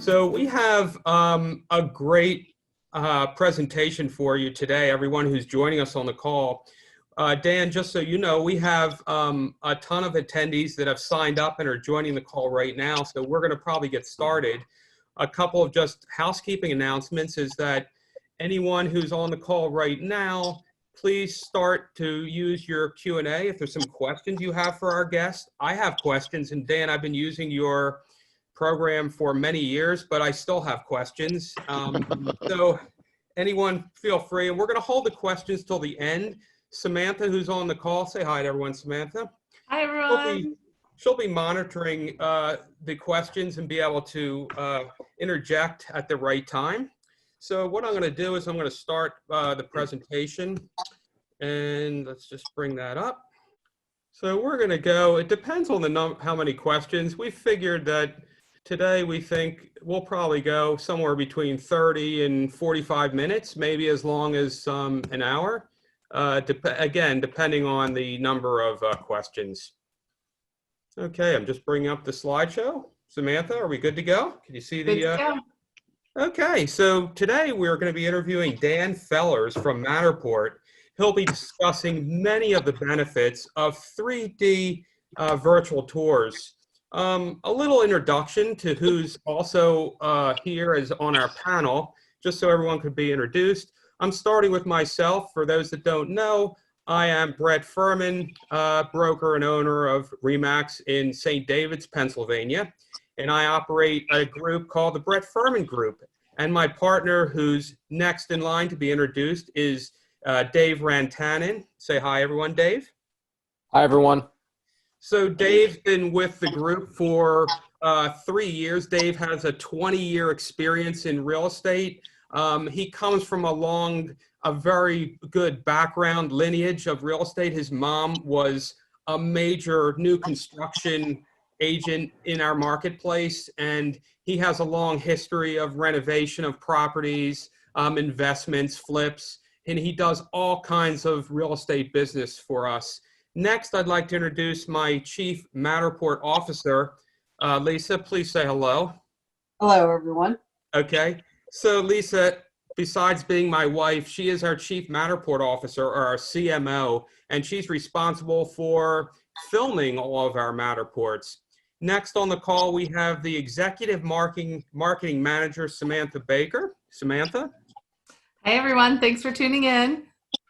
So we have a great presentation for you today, everyone who's joining us on the call. Dan, just so you know, we have a ton of attendees that have signed up and are joining the call right now, so we're going to probably get started. A couple of just housekeeping announcements is that anyone who's on the call right now, please start to use your Q&A if there's some questions you have for our guests. I have questions, and Dan, I've been using your program for many years, but I still have questions. So anyone feel free, and we're going to hold the questions till the end. Samantha, who's on the call, say hi to everyone, Samantha. Hi, everyone. She'll be monitoring the questions and be able to interject at the right time. So what I'm going to do is I'm going to start the presentation, and let's just bring that up. So we're going to go, it depends on the how many questions. We figured that today we think we'll probably go somewhere between 30 and 45 minutes, maybe as long as an hour, again, depending on the number of questions. Okay, I'm just bringing up the slideshow. Samantha, are we good to go? Can you see the? Good to go. Okay, so today we're going to be interviewing Dan Fellars from Matterport. He'll be discussing many of the benefits of 3D virtual tours. A little introduction to who's also here as on our panel, just so everyone could be introduced. I'm starting with myself. For those that don't know, I am Brett Furman, broker and owner of RE/MAX in St. David's, Pennsylvania, and I operate a group called the Brett Furman Group. And my partner, who's next in line to be introduced, is Dave Rantanen. Say hi, everyone, Dave. Hi, everyone. So Dave's been with the group for 3 years. Dave has a 20-year experience in real estate. He comes from a very good background lineage of real estate. His mom was a major new construction agent in our marketplace, and he has a long history of renovation of properties, investments, flips, and he does all kinds of real estate business for us. Next, I'd like to introduce my Chief Matterport Officer. Lisa, please say hello. Hello, everyone. Okay. So Lisa, besides being my wife, she is our Chief Matterport Officer, or our CMO, and she's responsible for filming all of our Matterports. Next on the call, we have the Executive Marketing Manager, Samantha Baker. Samantha? Hi, everyone. Thanks for tuning in.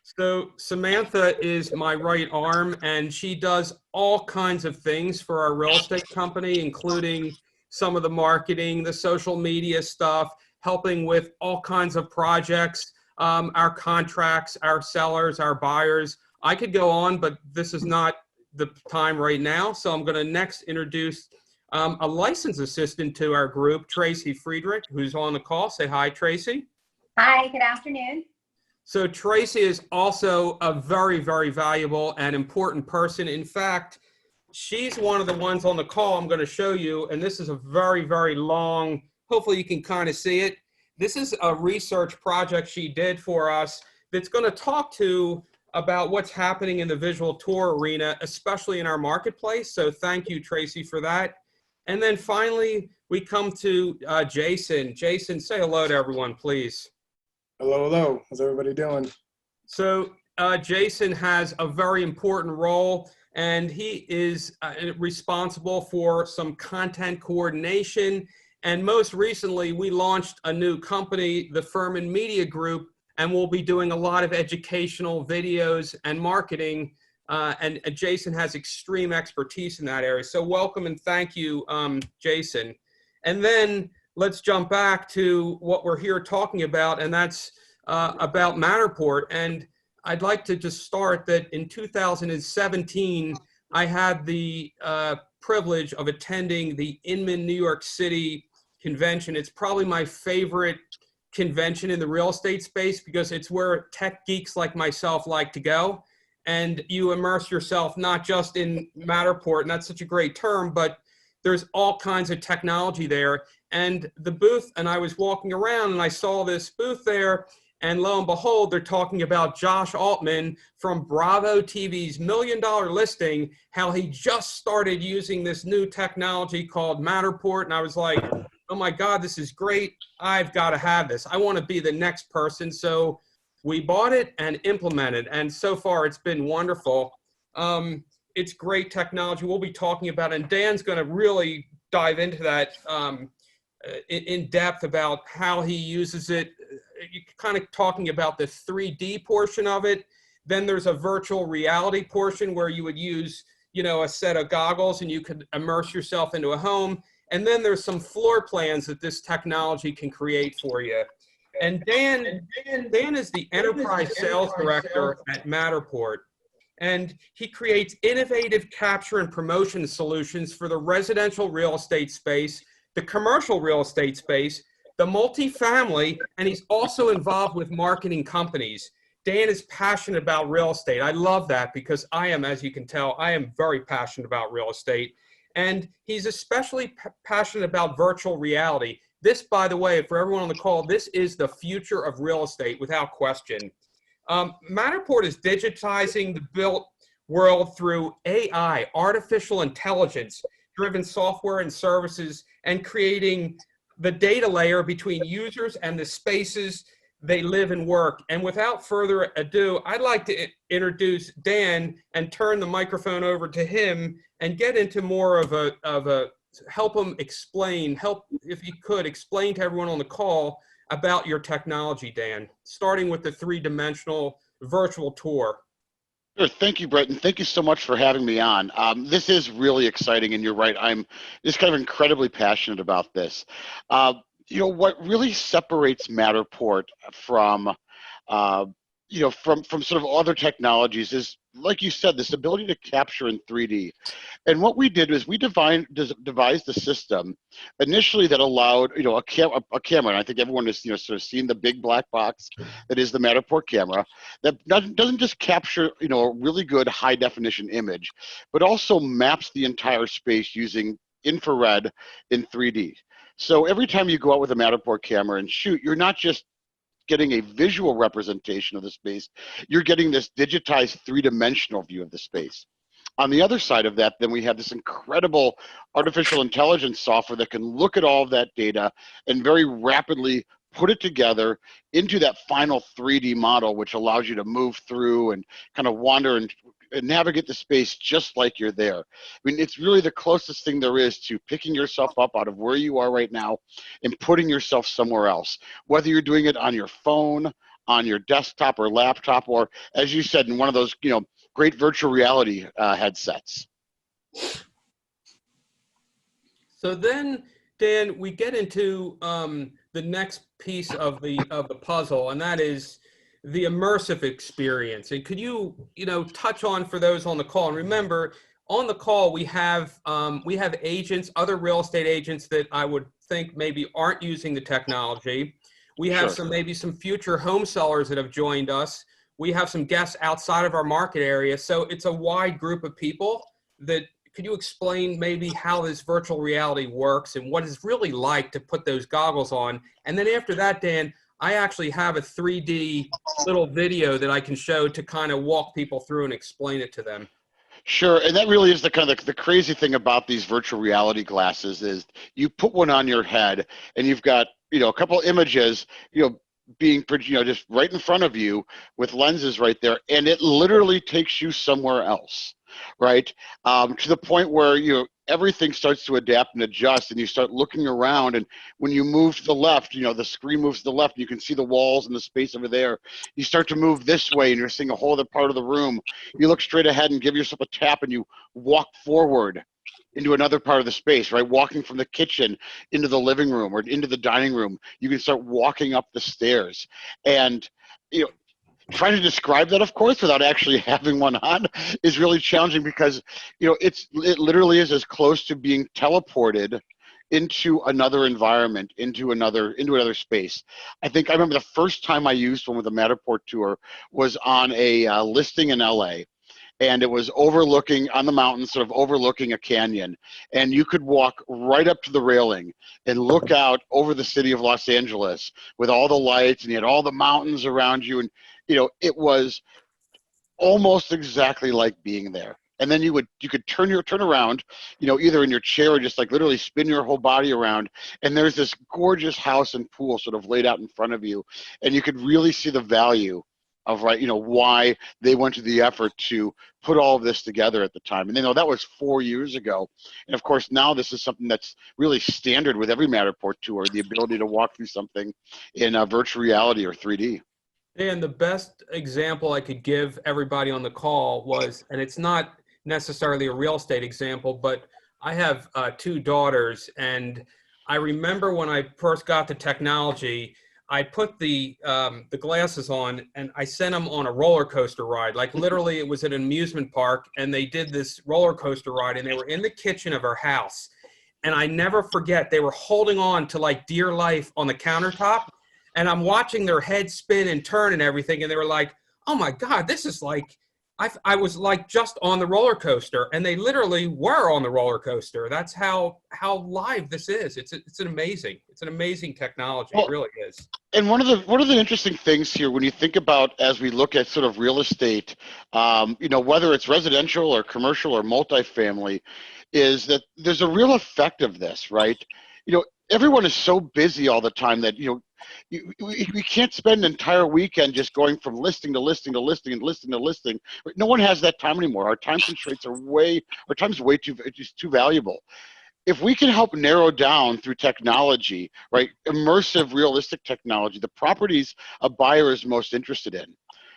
So Samantha is my right arm, and she does all kinds of things for our real estate company, including some of the marketing, the social media stuff, helping with all kinds of projects, our contracts, our sellers, our buyers. I could go on, but this is not the time right now. So I'm going to next introduce a licensed assistant to our group, Tracy Friedrich, who's on the call. Say hi, Tracy. Hi, good afternoon. So Tracy is also a very, very valuable and important person. In fact, she's one of the ones on the call I'm going to show you, and this is a very, very long, hopefully you can kind of see it. This is a research project she did for us that's going to talk about what's happening in the visual tour arena, especially in our marketplace. So thank you, Tracy, for that. And then finally, we come to Jason. Jason, say hello to everyone, please. Hello, hello. How's everybody doing? So Jason has a very important role, and he is responsible for some content coordination. And most recently, we launched a new company, the Furman Media Group, and we'll be doing a lot of educational videos and marketing. And Jason has extreme expertise in that area. So welcome and thank you, Jason. And then let's jump back to what we're here talking about, and that's about Matterport. And I'd like to just start that in 2017, I had the privilege of attending the Inman, New York City convention. It's probably my favorite convention in the real estate space because it's where tech geeks like myself like to go. And you immerse yourself not just in Matterport, and that's such a great term, but there's all kinds of technology there. And the booth, and I was walking around and I saw this booth there, and lo and behold, they're talking about Josh Altman from Bravo TV's $1 Million Listing, how he just started using this new technology called Matterport. And I was like, oh my God, this is great. I've got to have this. I want to be the next person. So we bought it and implemented, and so far it's been wonderful. It's great technology. We'll be talking about it, and Dan's going to really dive into that in depth about how he uses it. You're kind of talking about the 3D portion of it. Then there's a virtual reality portion where you would use, you know, a set of goggles and you could immerse yourself into a home. And then there's some floor plans that this technology can create for you. And Dan is the enterprise sales director at Matterport. And he creates innovative capture and promotion solutions for the residential real estate space, the commercial real estate space, the multifamily, and he's also involved with marketing companies. Dan is passionate about real estate. I love that because I am, as you can tell, I am very passionate about real estate. And he's especially passionate about virtual reality. This, by the way, for everyone on the call, this is the future of real estate without question. Matterport is digitizing the built world through AI, artificial intelligence, driven software and services, and creating the data layer between users and the spaces they live and work. And without further ado, I'd like to introduce Dan and turn the microphone over to him and get into more of a help him explain, if he could, explain to everyone on the call about your technology, Dan, starting with the three-dimensional virtual tour. Sure. Thank you, Brett, and thank you so much for having me on. This is really exciting, and you're right. I'm just kind of incredibly passionate about this. You know, what really separates Matterport from, you know, from sort of other technologies is, like you said, this ability to capture in 3D. And what we did was we devised a system initially that allowed, you know, a camera, and I think everyone has, you know, sort of seen the big black box that is the Matterport camera, that doesn't just capture, you know, a really good high definition image, but also maps the entire space using infrared in 3D. So every time you go out with a Matterport camera and shoot, you're not just getting a visual representation of the space, you're getting this digitized three-dimensional view of the space. On the other side of that, then we have this incredible artificial intelligence software that can look at all of that data and very rapidly put it together into that final 3D model, which allows you to move through and kind of wander and navigate the space just like you're there. I mean, it's really the closest thing there is to picking yourself up out of where you are right now and putting yourself somewhere else, whether you're doing it on your phone, on your desktop or laptop, or as you said, in one of those, you know, great virtual reality headsets. So then, Dan, we get into the next piece of the puzzle, and that is the immersive experience. And could you, you know, touch on, for those on the call, and remember, on the call we have agents, other real estate agents that I would think maybe aren't using the technology. We have maybe some future home sellers that have joined us. We have some guests outside of our market area. So it's a wide group of people. That could you explain maybe how this virtual reality works and what it's really like to put those goggles on? And then after that, Dan, I actually have a 3D little video that I can show to kind of walk people through and explain it to them. Sure, and that really is the kind of the crazy thing about these virtual reality glasses is you put one on your head and you've got, you know, a couple images, you know, being, you know, just right in front of you with lenses right there, and it literally takes you somewhere else, right? To the point where, you know, everything starts to adapt and adjust, and you start looking around, and when you move to the left, you know, the screen moves to the left, and you can see the walls and the space over there. You start to move this way, and you're seeing a whole other part of the room. You look straight ahead and give yourself a tap, and you walk forward into another part of the space, right? Walking from the kitchen into the living room or into the dining room. You can start walking up the stairs. And, you know, trying to describe that, of course, without actually having one on is really challenging because, you know, it literally is as close to being teleported into another environment, into another space. I think I remember the first time I used one with a Matterport tour was on a listing in LA. And it was overlooking on the mountain, sort of overlooking a canyon. And you could walk right up to the railing and look out over the city of Los Angeles with all the lights, and you had all the mountains around you. And, you know, it was almost exactly like being there. and then you could turn around, either in your chair or just like literally spin your whole body around, and there's this gorgeous house and pool sort of laid out in front of you, and you could really see the value of why they went to the effort to put all of this together at the time. And that was 4 years ago, and of course now this is something that's really standard with every Matterport tour, the ability to walk through something in virtual reality or 3D. And the best example I could give everybody on the call was, and it's not necessarily a real estate example, but I have 2 daughters, and I remember when I first got the technology, I put the glasses on and I sent them on a roller coaster ride. Like literally it was at an amusement park, and they did this roller coaster ride, and they were in the kitchen of our house. And I never forget, they were holding on to like dear life on the countertop. And I'm watching their head spin and turn and everything. And they were like, oh my God, this is like, I was like just on the roller coaster. And they literally were on the roller coaster. That's how live this is. It's an amazing technology. Well, it really is. And one of the interesting things here, when you think about, as we look at sort of real estate, whether it's residential or commercial or multifamily, is that there's a real effect of this, right? Everyone is so busy all the time that, we can't spend an entire weekend just going from listing to listing to listing and listing to listing. No one has that time anymore. Our time constraints are time's way too valuable. If we can help narrow down through technology, right, immersive, realistic technology, the properties a buyer is most interested in,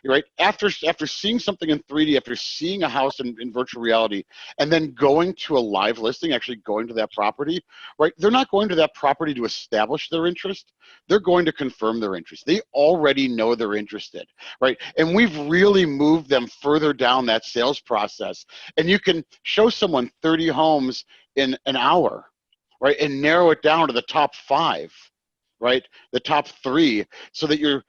right? After seeing something in 3D, after seeing a house in virtual reality, and then going to a live listing, actually going to that property, right? They're not going to that property to establish their interest. They're going to confirm their interest. They already know they're interested, right? And we've really moved them further down that sales process. And you can show someone 30 homes in an hour, right? And narrow it down to the top 5, right? The top 3, so that you're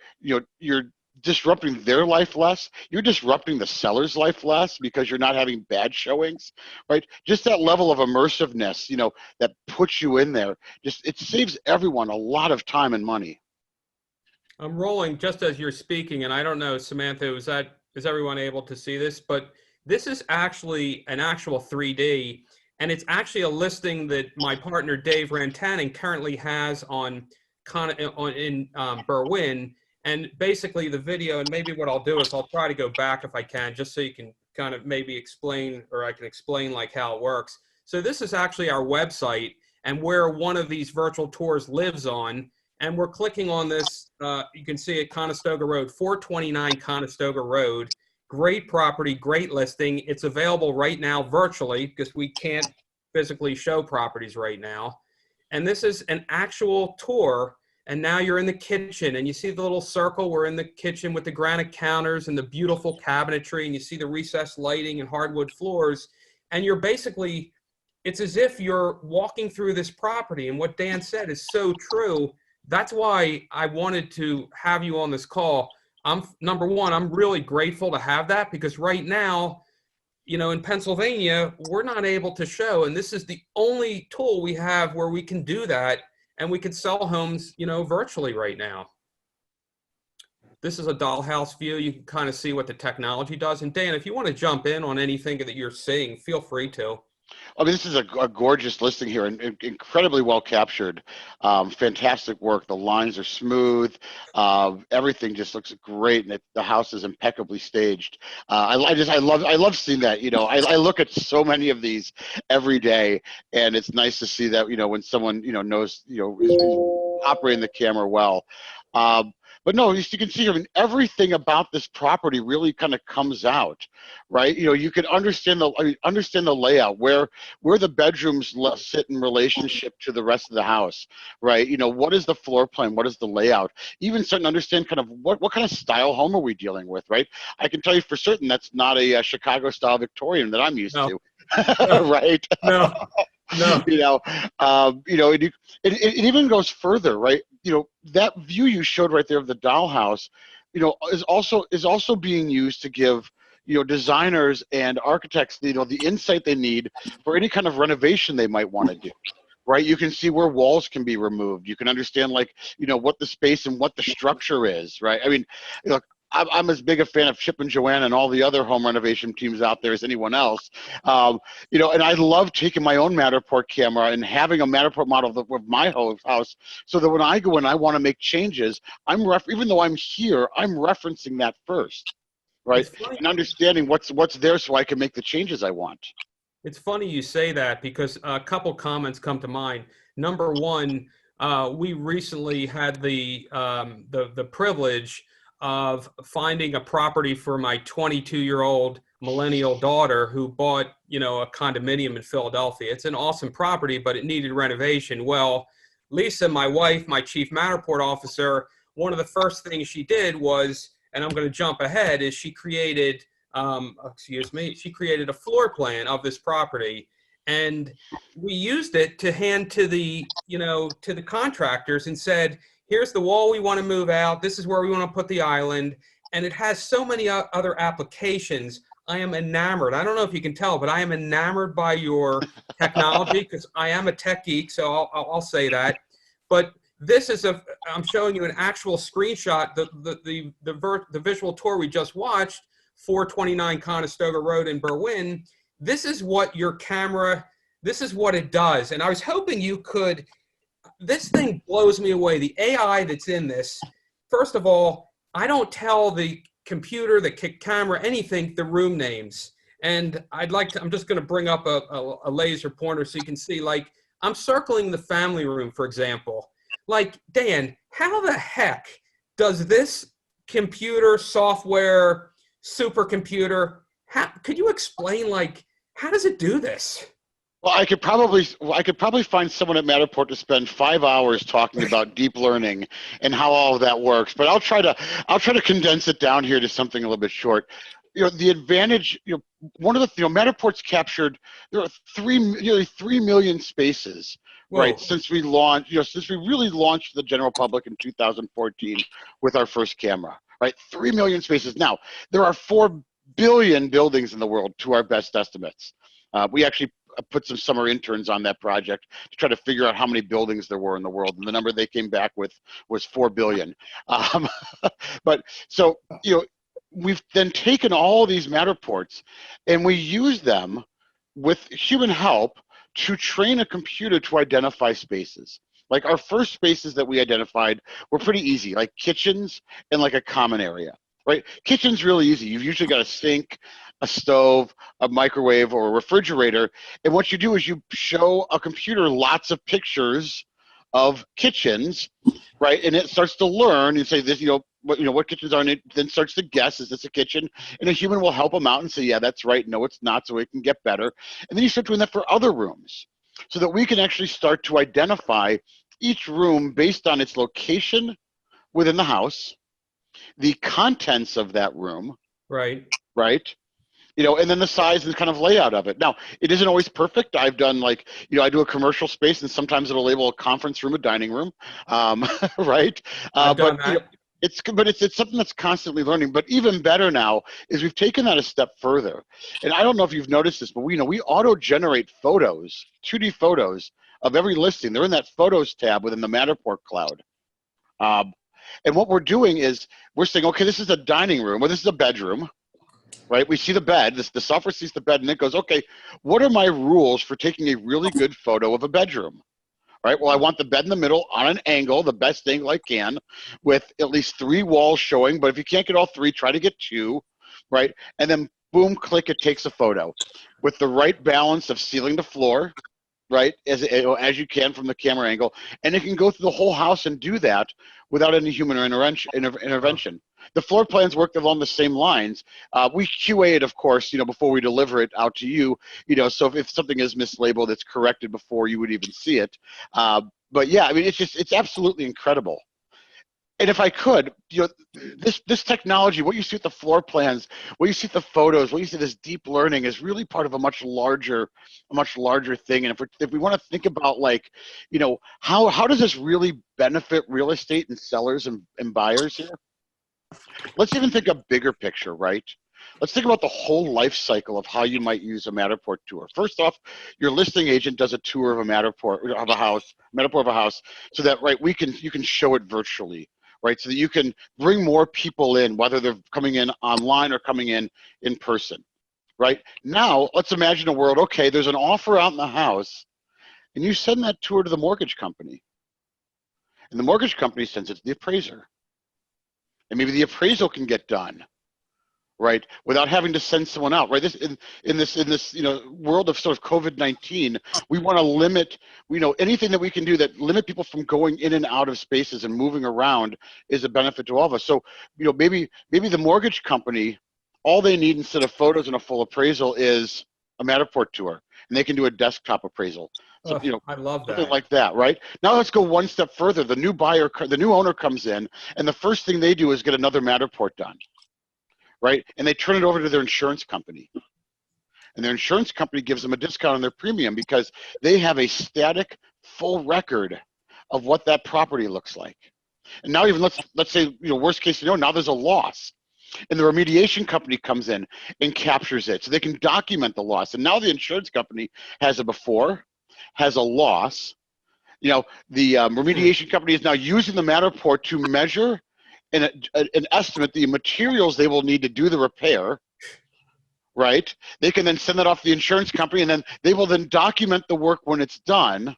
disrupting their life less. You're disrupting the seller's life less because you're not having bad showings, right? Just that level of immersiveness, that puts you in there. It saves everyone a lot of time and money. I'm rolling just as you're speaking, and I don't know, Samantha, is everyone able to see this? But this is actually an actual 3D, and it's actually a listing that my partner Dave Rantanen currently has in Berwyn. And basically the video, and maybe what I'll do is I'll try to go back if I can, just so you can kind of maybe explain, or I can explain like how it works. So this is actually our website and where one of these virtual tours lives on. And we're clicking on this, you can see it, Conestoga Road, 429 Conestoga Road. Great property, great listing. It's available right now virtually because we can't physically show properties right now. And this is an actual tour. And now you're in the kitchen, and you see the little circle. We're in the kitchen with the granite counters and the beautiful cabinetry, and you see the recessed lighting and hardwood floors. And you're basically, it's as if you're walking through this property. And what Dan said is so true. That's why I wanted to have you on this call. Number one, I'm really grateful to have that, because right now, in Pennsylvania, we're not able to show. And this is the only tool we have where we can do that. And we can sell homes, virtually right now. This is a dollhouse view. You can kind of see what the technology does. And Dan, if you want to jump in on anything that you're seeing, feel free to. I mean, this is a gorgeous listing here, and incredibly well captured. Fantastic work. The lines are smooth. Everything just looks great, and the house is impeccably staged. I love seeing that. I look at so many of these every day, and it's nice to see that when someone knows is operating the camera well. But no, as you can see, everything about this property really kind of comes out, right? You can understand the layout, where the bedrooms sit in relationship to the rest of the house, right? What is the floor plan? What is the layout? Even starting to understand kind of what kind of style home are we dealing with, right? I can tell you for certain that's not a Chicago style Victorian that I'm used to, right? No. It even goes further, right? That view you showed right there of the dollhouse, is also being used to give designers and architects the insight they need for any kind of renovation they might want to do, right? You can see where walls can be removed. You can understand what the space and what the structure is, right? I mean, I'm as big a fan of Chip and Joanna and all the other home renovation teams out there as anyone else. You know, and I love taking my own Matterport camera and having a Matterport model of my house, so that when I go and I want to make changes, even though I'm here, I'm referencing that first, right? It's funny. And understanding what's there, so I can make the changes I want. It's funny you say that, because a couple comments come to mind. Number one, we recently had the privilege of finding a property for my 22-year-old millennial daughter who bought, you know, a condominium in Philadelphia. It's an awesome property, but it needed renovation. Well, Lisa, my wife, my chief Matterport officer, one of the first things she did was, and I'm going to jump ahead, is she created she created a floor plan of this property, and we used it to hand to the, you know, to the contractors and said, here's the wall we want to move out. This is where we want to put the island. And it has so many other applications. I am enamored. I don't know if you can tell, but I am enamored by your technology, because I am a tech geek, so I'll say that. But this is I'm showing you an actual screenshot, the visual tour we just watched, 429 Conestoga Road in Berwyn. This is what your camera, this is what it does. And I was hoping you could, this thing blows me away. The AI that's in this, first of all, I don't tell the computer, the camera, anything, the room names. And I'm just going to bring up a laser pointer so you can see, like, I'm circling the family room, for example. Like, Dan, how the heck does this computer software, supercomputer, could you explain, like, how does it do this? Well, I could probably find someone at Matterport to spend 5 hours talking about deep learning and how all of that works. But I'll try to condense it down here to something a little bit short. You know, the advantage, you know, one of the, you know, Matterport's captured, there are nearly 3 million spaces, right? Whoa. Since we launched, you know, since we really launched to the general public in 2014 with our first camera, right? 3 million spaces. Now, there are 4 billion buildings in the world, to our best estimates. We actually put some summer interns on that project to try to figure out how many buildings there were in the world, and the number they came back with was 4 billion. But so, you know, we've then taken all these Matterports and we use them with human help to train a computer to identify spaces. Like, our first spaces that we identified were pretty easy, like kitchens and like a common area, right? Kitchen's really easy. You've usually got a sink, a stove, a microwave, or a refrigerator. And what you do is you show a computer lots of pictures of kitchens, right? And it starts to learn and say, this, you know, what kitchens are in it, then starts to guess, is this a kitchen? And a human will help them out and say, yeah, that's right. No, it's not, so it can get better. And then you start doing that for other rooms, so that we can actually start to identify each room based on its location within the house, the contents of that room, Right. right? You know, and then the size and kind of layout of it. Now, it isn't always perfect. I've done, like, you know, I do a commercial space, and sometimes it'll label a conference room a dining room, right? I've done You know, it's something that's constantly learning. But even better now is we've taken that a step further. And I don't know if you've noticed this, but we auto-generate photos, 2D photos of every listing. They're in that Photos tab within the Matterport cloud. And what we're doing is we're saying, okay, this is a dining room, or this is a bedroom, right? We see the bed, the software sees the bed, and it goes, okay, what are my rules for taking a really good photo of a bedroom? Right? Well, I want the bed in the middle on an angle, the best angle I can, with at least 3 walls showing, but if you can't get all 3, try to get 2, right? And then boom, click, it takes a photo with the right balance of ceiling to floor, right, as you can from the camera angle, and it can go through the whole house and do that without any human intervention. The floor plans work along the same lines. We QA it, of course, you know, before we deliver it out to you, you know, so if something is mislabeled, it's corrected before you would even see it. But yeah, I mean, it's absolutely incredible. And if I could, you know, this technology, what you see with the floor plans, what you see with the photos, what you see this deep learning is really part of a much larger thing. And if we want to think about, like, you know, how does this really benefit real estate and sellers and buyers here? Let's even think a bigger picture, right? Let's think about the whole life cycle of how you might use a Matterport tour. First off, your listing agent does a tour of a Matterport of a house, so that, right, you can show it virtually. right? So that you can bring more people in, whether they're coming in online or coming in person, right? Now, let's imagine a world, okay, there's an offer out in the house, and you send that tour to the mortgage company. And the mortgage company sends it to the appraiser. And maybe the appraisal can get done, right, without having to send someone out, right? In this world of sort of COVID-19, we want to limit, anything that we can do that limit people from going in and out of spaces and moving around is a benefit to all of us. So, maybe the mortgage company, all they need instead of photos and a full appraisal is a Matterport tour, and they can do a desktop appraisal. So, I love something that. like that, right? Now let's go one step further. The new owner comes in, and the first thing they do is get another Matterport done, right? And they turn it over to their insurance company. And their insurance company gives them a discount on their premium because they have a static, full record of what that property looks like. And now even let's say, worst case scenario, now there's a loss. And the remediation company comes in and captures it. So they can document the loss. And now the insurance company has a before, has a loss. The remediation company is now using the Matterport to measure and estimate the materials they will need to do the repair, right? They can then send that off to the insurance company, and then they will then document the work when it's done.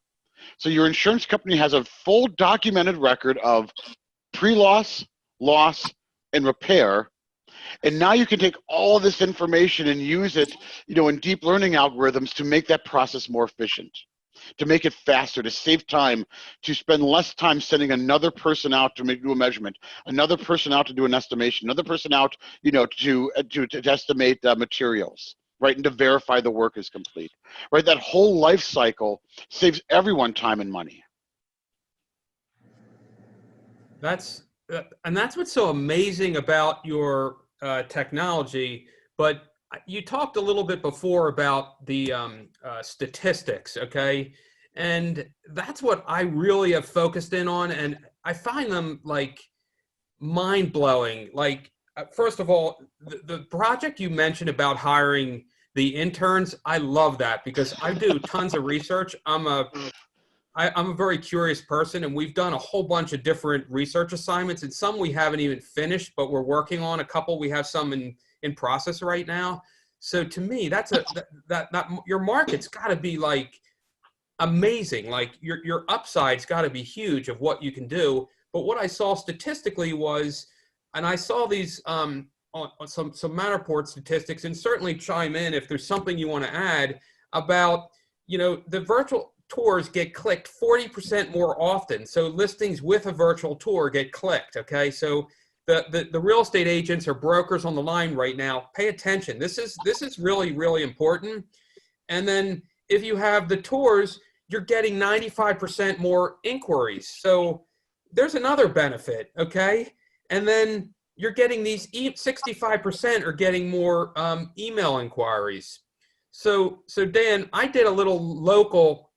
So your insurance company has a full documented record of pre-loss, loss, and repair. And now you can take all of this information and use it, in deep learning algorithms to make that process more efficient, to make it faster, to save time, to spend less time sending another person out to do a measurement, another person out to do an estimation, another person out, to estimate materials, right, and to verify the work is complete, right? That whole life cycle saves everyone time and money. That's what's so amazing about your technology. But you talked a little bit before about the statistics, okay? And that's what I really have focused in on, and I find them like mind-blowing. Like, first of all, the project you mentioned about hiring the interns, I love that because I do tons of research. I'm a very curious person, and we've done a whole bunch of different research assignments, and some we haven't even finished, but we're working on a couple. We have some in process right now. So to me, that's that your market's got to be like amazing. Like your upside's got to be huge of what you can do. But what I saw statistically was, and I saw these on some Matterport statistics, and certainly chime in if there's something you want to add about, the virtual tours get clicked 40% more often. So listings with a virtual tour get clicked, okay? So the real estate agents or brokers on the line right now, pay attention. This is really, really important. And then if you have the tours, you're getting 95% more inquiries. So there's another benefit, okay? And then you're getting these 65% are getting more email inquiries. So Dan, I did a little local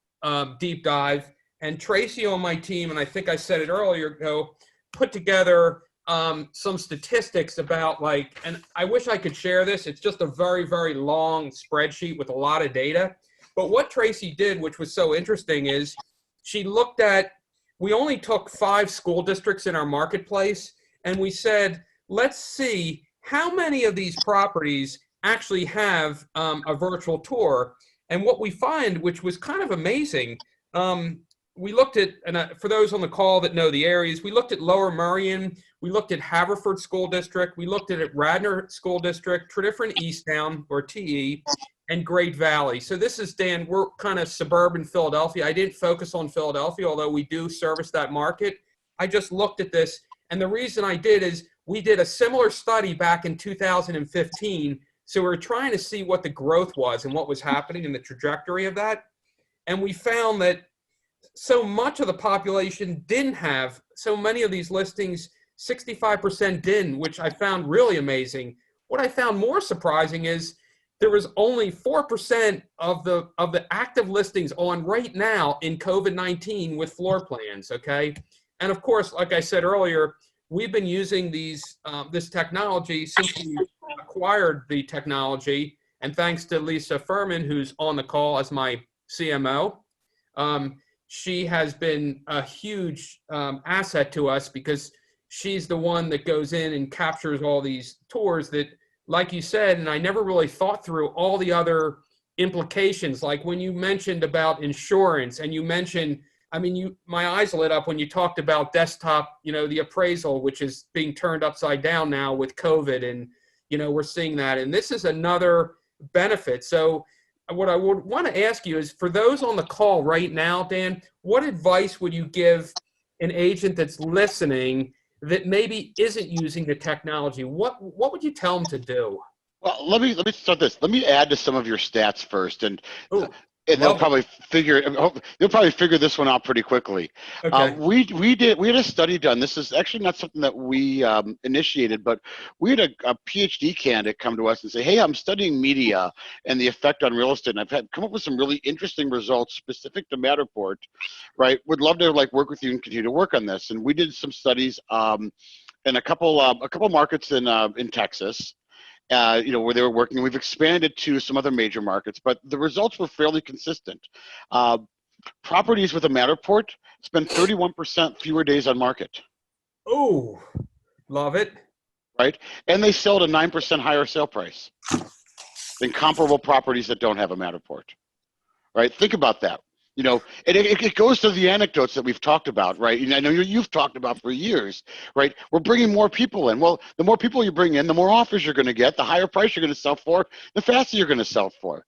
deep dive, and Tracy on my team, and I think I said it earlier ago, put together some statistics about and I wish I could share this. It's just a very, very long spreadsheet with a lot of data. But what Tracy did, which was so interesting, is she looked at, we only took 5 school districts in our marketplace, and we said, let's see how many of these properties actually have a virtual tour. And what we find, which was kind of amazing, we looked at, and for those on the call that know the areas, we looked at Lower Merion, we looked at Haverford School District, we looked at Radnor School District, Tredyffrin Easttown, or TE, and Great Valley. So this is, Dan, we're kind of suburban Philadelphia. I didn't focus on Philadelphia, although we do service that market. I just looked at this, and the reason I did is we did a similar study back in 2015. So we were trying to see what the growth was and what was happening in the trajectory of that. And we found that so much of the population didn't have, so many of these listings, 65% didn't, which I found really amazing. What I found more surprising is there was only 4% of the active listings on right now in COVID-19 with floor plans, okay? And of course, like I said earlier, we've been using this technology since we acquired the technology, and thanks to Lisa Furman, who's on the call as my CMO. She has been a huge asset to us because she's the one that goes in and captures all these tours that, like you said, and I never really thought through all the other implications. Like when you mentioned about insurance, and you mentioned, I mean, my eyes lit up when you talked about desktop, the appraisal, which is being turned upside down now with COVID, and we're seeing that, and this is another benefit. So what I would want to ask you is, for those on the call right now, Dan, what advice would you give an agent that's listening that maybe isn't using the technology? What would you tell them to do? Well, let me start this. Let me add to some of your stats first, and Oh, they'll probably figure this one out pretty quickly. okay. We had a study done. This is actually not something that we initiated, but we had a PhD candidate come to us and say, "Hey, I'm studying media and the effect on real estate, and I've come up with some really interesting results specific to Matterport. Right? Would love to work with you and continue to work on this." And we did some studies in a couple markets in Texas. Where they were working. We've expanded to some other major markets, but the results were fairly consistent. Properties with a Matterport spend 31% fewer days on market. Oh, love it. Right? And they sell at a 9% higher sale price than comparable properties that don't have a Matterport. Right? Think about that. And it goes to the anecdotes that we've talked about, right? I know you've talked about for years, right? We're bringing more people in. Well, the more people you bring in, the more offers you're going to get, the higher price you're going to sell for, the faster you're going to sell for.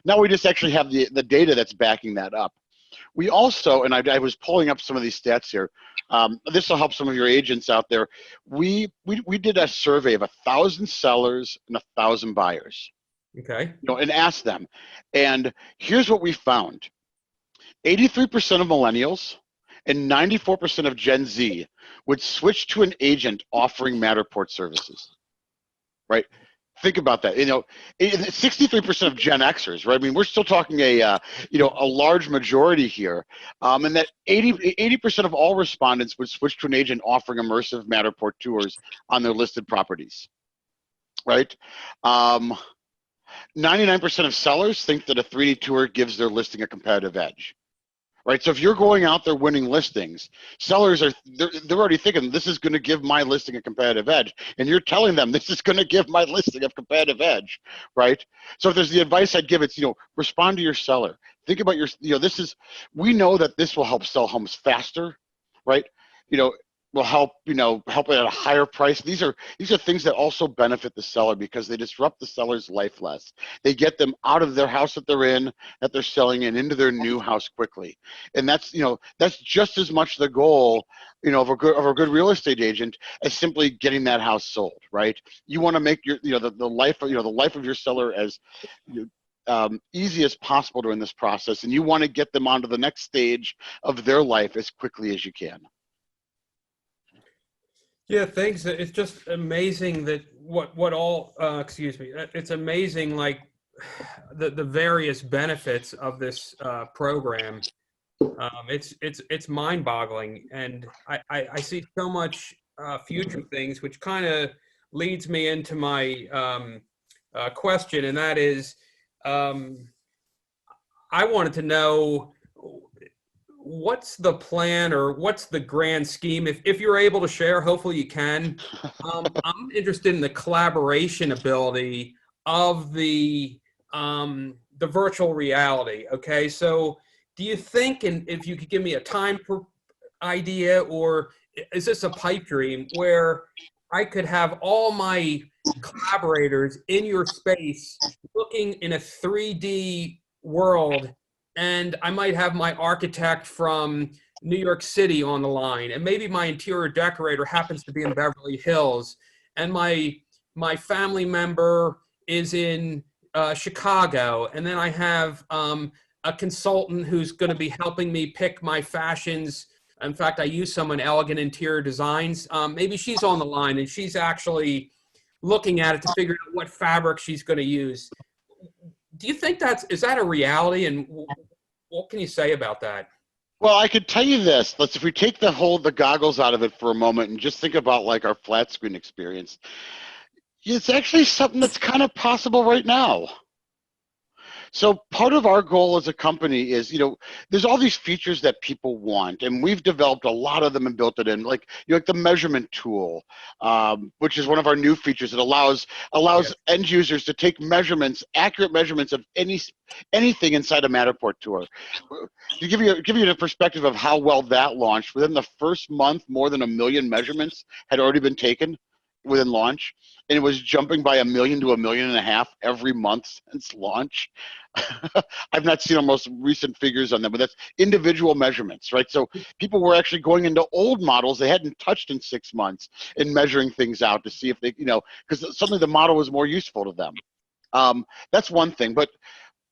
Now we just actually have the data that's backing that up. We also, and I was pulling up some of these stats here. This will help some of your agents out there. We did a survey of 1,000 sellers and 1,000 buyers. Okay. And asked them. And here's what we found. 83% of millennials and 94% of Gen Z would switch to an agent offering Matterport services, right? Think about that. 63% of Gen Xers, right? I mean, we're still talking a large majority here, and that 80% of all respondents would switch to an agent offering immersive Matterport tours on their listed properties, right? 99% of sellers think that a 3D tour gives their listing a competitive edge. Right, so if you're going out there winning listings, sellers they're already thinking this is going to give my listing a competitive edge, and you're telling them this is going to give my listing a competitive edge, right? So if there's the advice I'd give, it's respond to your seller. Think about we know that this will help sell homes faster, right? Will help help it at a higher price. These are things that also benefit the seller because they disrupt the seller's life less. They get them out of their house that they're in, that they're selling, and into their new house quickly. And that's just as much the goal of a good real estate agent as simply getting that house sold, right? You want to make your the life of your seller as easy as possible during this process, and you want to get them onto the next stage of their life as quickly as you can. Yeah, thanks. It's just amazing that it's amazing the various benefits of this program. It's mind-boggling, and I see so much future things, which kind of leads me into my question, and that is, I wanted to know, what's the plan, or what's the grand scheme? If you're able to share, hopefully you can. I'm interested in the collaboration ability of the virtual reality. Okay, so do you think, and if you could give me a time idea, or is this a pipe dream where I could have all my collaborators in your space looking in a 3D world, and I might have my architect from New York City on the line, and maybe my interior decorator happens to be in Beverly Hills, and my family member is in Chicago, and then I have a consultant who's going to be helping me pick my fashions. In fact, I use someone, Elegant Interior Designs. Maybe she's on the line, and she's actually looking at it to figure out what fabric she's going to use. Do you think is that a reality, and what can you say about that? Well, I could tell you this. If we take the goggles out of it for a moment and just think about our flat screen experience, it's actually something that's kind of possible right now. So part of our goal as a company is, there's all these features that people want, and we've developed a lot of them and built it in, like, like the measurement tool, which is one of our new features that allows end users to take measurements, accurate measurements of anything inside a Matterport tour. To give you a perspective of how well that launched, within the first month, more than 1 million measurements had already been taken within launch, and it was jumping by 1 million to 1.5 million every month since launch. I've not seen our most recent figures on them, but that's individual measurements, right? So people were actually going into old models they hadn't touched in 6 months and measuring things out to see if they, because suddenly the model was more useful to them. That's one thing, but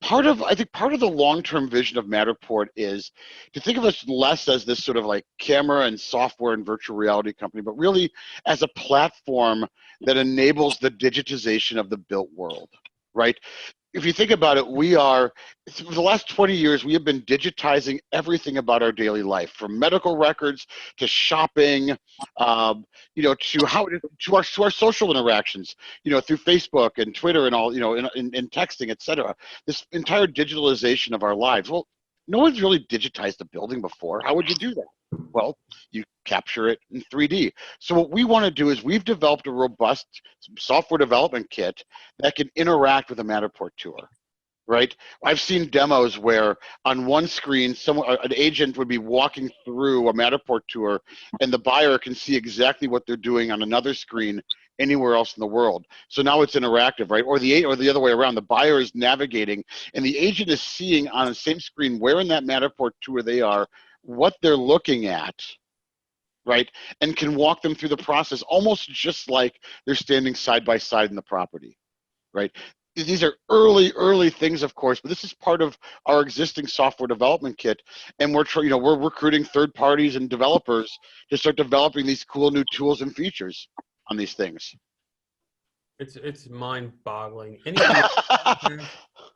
I think part of the long-term vision of Matterport is to think of us less as this sort of like camera and software and virtual reality company, but really as a platform that enables the digitization of the built world, right? If you think about it, for the last 20 years, we have been digitizing everything about our daily life, from medical records to shopping, to our social interactions, through Facebook and Twitter and all, and texting, et cetera. This entire digitalization of our lives. Well, no one's really digitized a building before. How would you do that? Well, you capture it in 3D. So what we want to do is we've developed a robust software development kit that can interact with a Matterport tour, right? I've seen demos where on one screen, an agent would be walking through a Matterport tour, and the buyer can see exactly what they're doing on another screen anywhere else in the world. So now it's interactive, right? Or the other way around, the buyer is navigating, and the agent is seeing on the same screen where in that Matterport tour they are, what they're looking at, right? And can walk them through the process almost just like they're standing side by side in the property, right? These are early things, of course, but this is part of our existing software development kit, and we're recruiting third parties and developers to start developing these cool new tools and features on these things. It's mind-boggling. Anything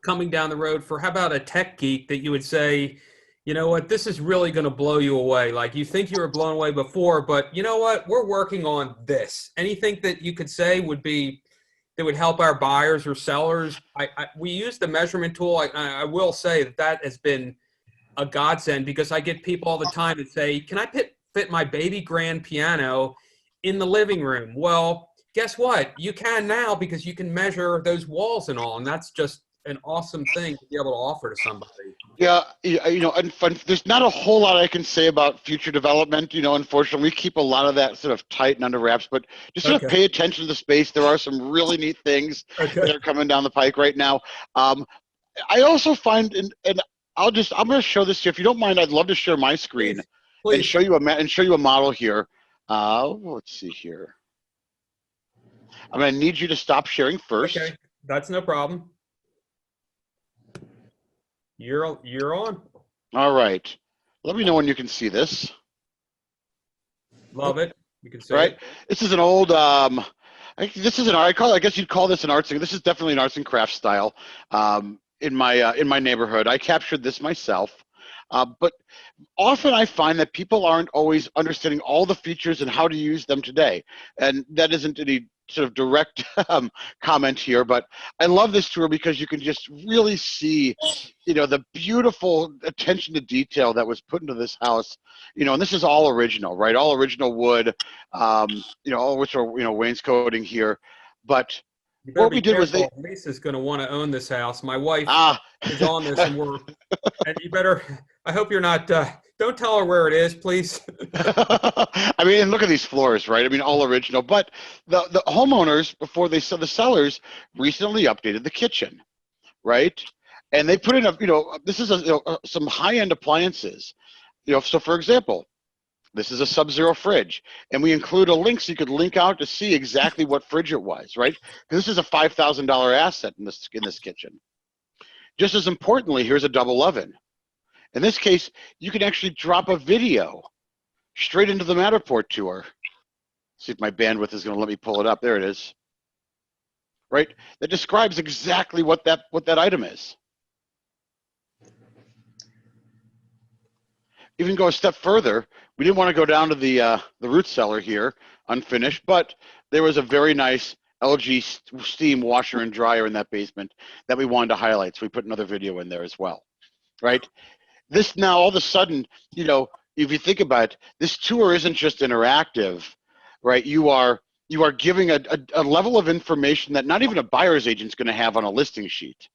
coming down the road for, how about a tech geek that you would say, you know what, this is really going to blow you away. Like, you think you were blown away before, but you know what, we're working on this. Anything that you could say that would help our buyers or sellers? We use the measurement tool. I will say that has been a godsend, because I get people all the time that say, can I fit my baby grand piano in the living room? Well, guess what? You can now, because you can measure those walls and all, and that's just an awesome thing to be able to offer to somebody. Yeah, and there's not a whole lot I can say about future development. Unfortunately, we keep a lot of that sort of tight and under wraps, but just sort of pay attention to the space. There are some really neat things that are coming down the pike right now. I also find, and I'm going to show this to you. If you don't mind, I'd love to share my screen Please. and show you a model here. Let's see here. I'm going to need you to stop sharing first. Okay, that's no problem. You're on. All right. Let me know when you can see this. Love it. You can see right. it. This is an old. I guess you'd call this an arts. This is definitely an arts and crafts style. In my neighborhood, I captured this myself. But often I find that people aren't always understanding all the features and how to use them today. And that isn't any sort of direct comment here, but I love this tour because you can just really see, the beautiful attention to detail that was put into this house. And this is all original, right? All original wood, all which are, wainscoting here. But what we did was Lisa's going to want to own this house. My wife is on this, and and you better. I hope you're not. Don't tell her where it is, please. I mean, look at these floors, right? I mean, all original. But the homeowners, before they sell, the sellers recently updated the kitchen, right? And they put in this is some high-end appliances. So for example, this is a Sub-Zero fridge, and we include a link so you could link out to see exactly what fridge it was, right? Because this is a $5,000 asset in this kitchen. Just as importantly, here's a double oven. In this case, you can actually drop a video straight into the Matterport tour. See if my bandwidth is going to let me pull it up. There it is. Right? That describes exactly what that item is. Even go a step further, we didn't want to go down to the root cellar here, unfinished, but there was a very nice LG steam washer and dryer in that basement that we wanted to highlight. So we put another video in there as well, right? This now all of a sudden, you know, if you think about it, this tour isn't just interactive, right? You are giving a level of information that not even a buyer's agent's going to have on a listing sheet,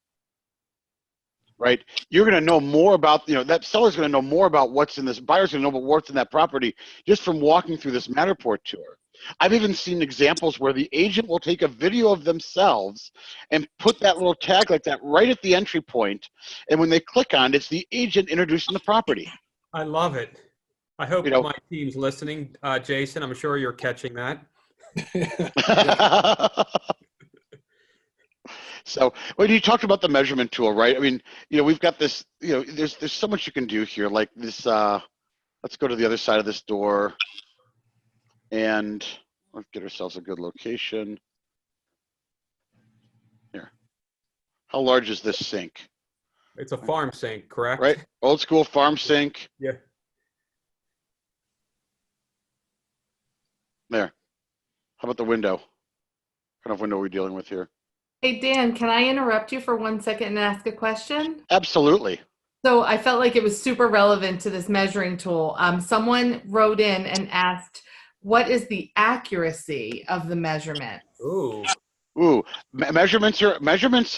right? You're going to know more about, you know, that seller's going to know more about what's in this, buyer's going to know about what's in that property just from walking through this Matterport tour. I've even seen examples where the agent will take a video of themselves and put that little tag like that right at the entry point, and when they click on it, it's the agent introducing the property. I love it. I hope You know, my team's listening, Jason. I'm sure you're catching that. So when you talked about the measurement tool, right? I mean, you know, we've got this, you know, there's so much you can do here. Like this, let's go to the other side of this door and let's get ourselves a good location. Here. How large is this sink? It's a farm sink, correct? Right? Old school farm sink. Yeah. There. How about the window? What kind of window are we dealing with here? Hey, Dan, can I interrupt you for 1 second and ask a question? Absolutely. So I felt like it was super relevant to this measuring tool. Someone wrote in and asked, what is the accuracy of the measurement? Ooh. Ooh, measurements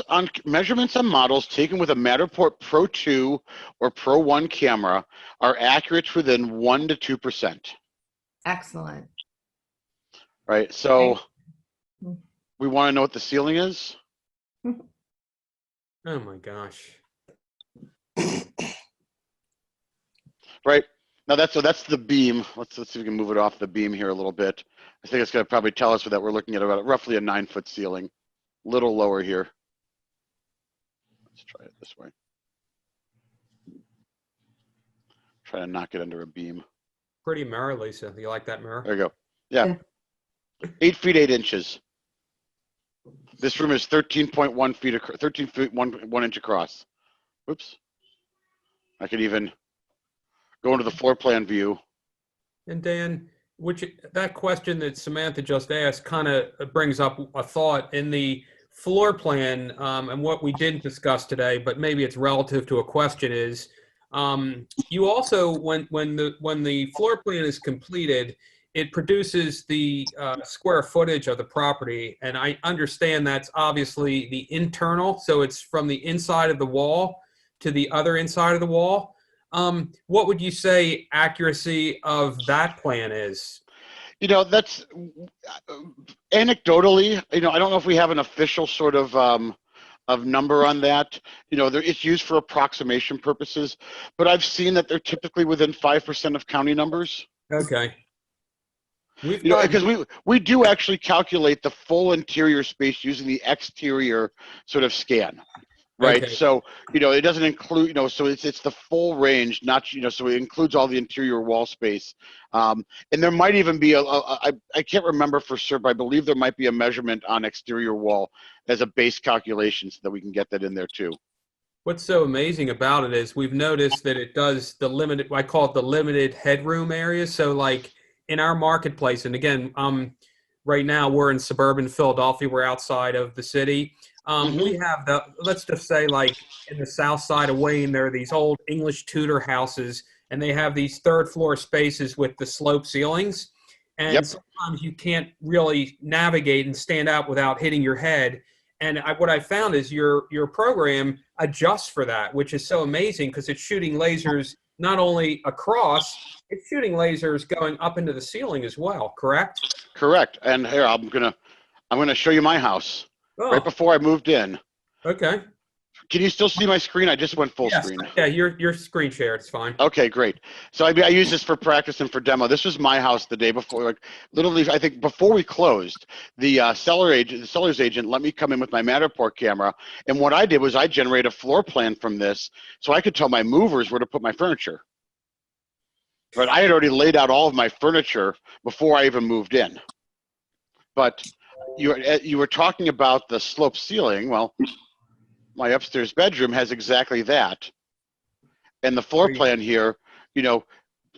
on models taken with a Matterport Pro 2 or Pro 1 camera are accurate within 1 to 2%. Excellent. Right. So Okay. we want to know what the ceiling is. Oh my gosh. Right. Now that's the beam. Let's see if we can move it off the beam here a little bit. I think it's going to probably tell us that we're looking at about roughly a 9-foot ceiling. A little lower here. Let's try it this way. Try to knock it under a beam. Pretty mirror, Lisa. You like that mirror? There you go. Yeah. 8 feet 8 inches. This room is 13.1 feet, 13 feet 1 inch across. Oops. I could even go into the floor plan view. And Dan, that question that Samantha just asked kind of brings up a thought in the floor plan, and what we didn't discuss today, but maybe it's relative to a question is, you also, when the floor plan is completed, it produces the square footage of the property, and I understand that's obviously the internal, so it's from the inside of the wall to the other inside of the wall. What would you say accuracy of that plan is? You know, that's anecdotally, you know, I don't know if we have an official sort of number on that. You know, it's used for approximation purposes, but I've seen that they're typically within 5% of county numbers. Okay. You know, because we do actually calculate the full interior space using the exterior sort of scan, right? Okay. So, you know, it doesn't include, you know, so it's the full range, not, you know, so it includes all the interior wall space. And there might even be I can't remember for sure, but I believe there might be a measurement on exterior wall as a base calculation so that we can get that in there too. What's so amazing about it is we've noticed that it does the limited, I call it the limited headroom areas. So like in our marketplace, and again, right now we're in suburban Philadelphia, we're outside of the city. We have let's just say like in the south side of Wayne, there are these old English Tudor houses, and they have these third floor spaces with the slope ceilings. And sometimes you can't really navigate and stand out without hitting your head. And what I found is your program adjusts for that, which is so amazing because it's shooting lasers not only across, it's shooting lasers going up into the ceiling as well, correct? Correct. And here, I'm gonna show you my house. Oh, Right before I moved in. okay. Can you still see my screen? I just went full screen. Yeah, your screen share, it's fine. Okay, great. So I use this for practice and for demo. This was my house the day before, like literally, I think before we closed, the seller's agent let me come in with my Matterport camera. And what I did was I generated a floor plan from this so I could tell my movers where to put my furniture. But I had already laid out all of my furniture before I even moved in. But you were talking about the slope ceiling. Well, my upstairs bedroom has exactly that. And the floor plan here, you know,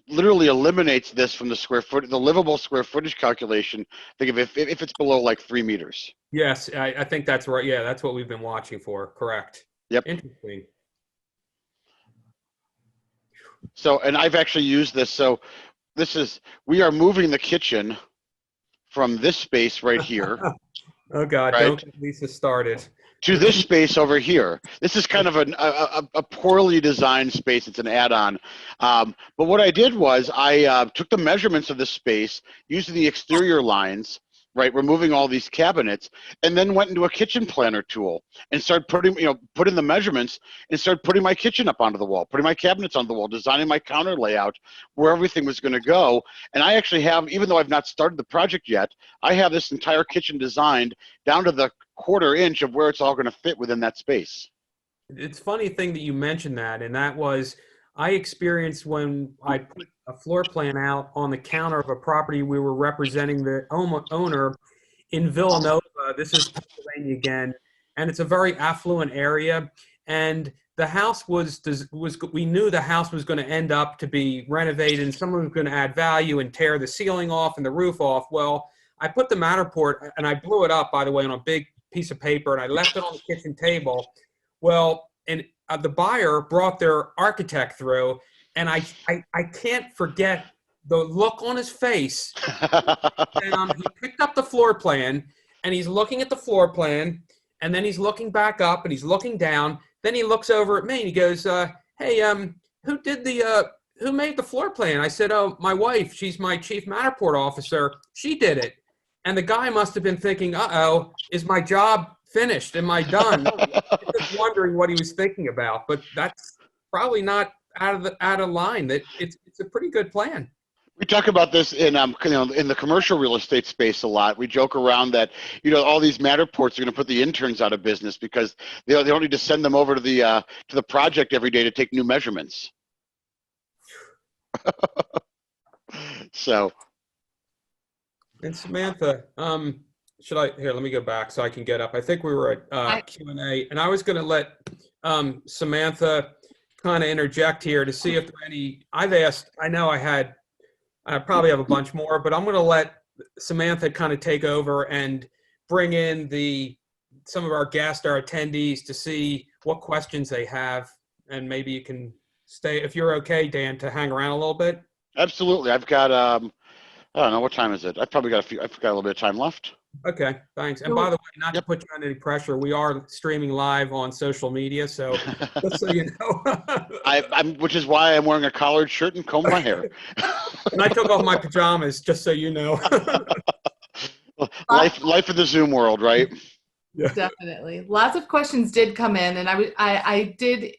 literally eliminates this from the livable square footage calculation. Think of if it's below like 3 meters. Yes, I think that's right. Yeah, that's what we've been watching for. Correct. Yep. Interesting. So, and I've actually used this. So we are moving the kitchen from this space right here, Oh God, right, don't get Lisa started. to this space over here. This is kind of a poorly designed space. It's an add-on. But what I did was I took the measurements of this space using the exterior lines, right, removing all these cabinets, and then went into a kitchen planner tool and started put in the measurements and started putting my kitchen up onto the wall, putting my cabinets on the wall, designing my counter layout, where everything was going to go. And I actually have, even though I've not started the project yet, I have this entire kitchen designed down to the 1/4 inch of where it's all going to fit within that space. It's a funny thing that you mentioned that, and that was I experienced when I put a floor plan out on the counter of a property we were representing the owner in Villanova. This is Pennsylvania again, and it's a very affluent area. And the house was we knew the house was going to end up to be renovated, and someone was going to add value and tear the ceiling off and the roof off. Well, I put the Matterport, and I blew it up, by the way, on a big piece of paper, and I left it on the kitchen table. Well, and the buyer brought their architect through, and I can't forget the look on his face. And he picked up the floor plan, and he's looking at the floor plan, and then he's looking back up, and he's looking down. Then he looks over at me, and he goes, "Hey, who made the floor plan?" I said, "Oh, my wife. She's my chief Matterport officer. She did it." And the guy must have been thinking, "Uh-oh, is my job finished? Am I done?" Just wondering what he was thinking about, but that's probably not out of line. That it's a pretty good plan. We talk about this in in the commercial real estate space a lot. We joke around that all these Matterports are going to put the interns out of business because they don't need to send them over to the project every day to take new measurements. So. And Samantha, let me go back so I can get up. I think we were at Q&A, and I was going to let Samantha kind of interject here to see if there are any. I know I probably have a bunch more, but I'm going to let Samantha kind of take over and bring in some of our guests, our attendees, to see what questions they have, and maybe you can stay, if you're okay, Dan, to hang around a little bit. Absolutely. I've got I don't know, what time is it? I've got a little bit of time left. Okay, thanks. And by the way, not to put you under any pressure, we are streaming live on social media, so just so you know. Which is why I'm wearing a collared shirt and comb my hair. And I took off my pajamas, just so you know. Life in the Zoom world, right? Yeah. Definitely. Lots of questions did come in, and I did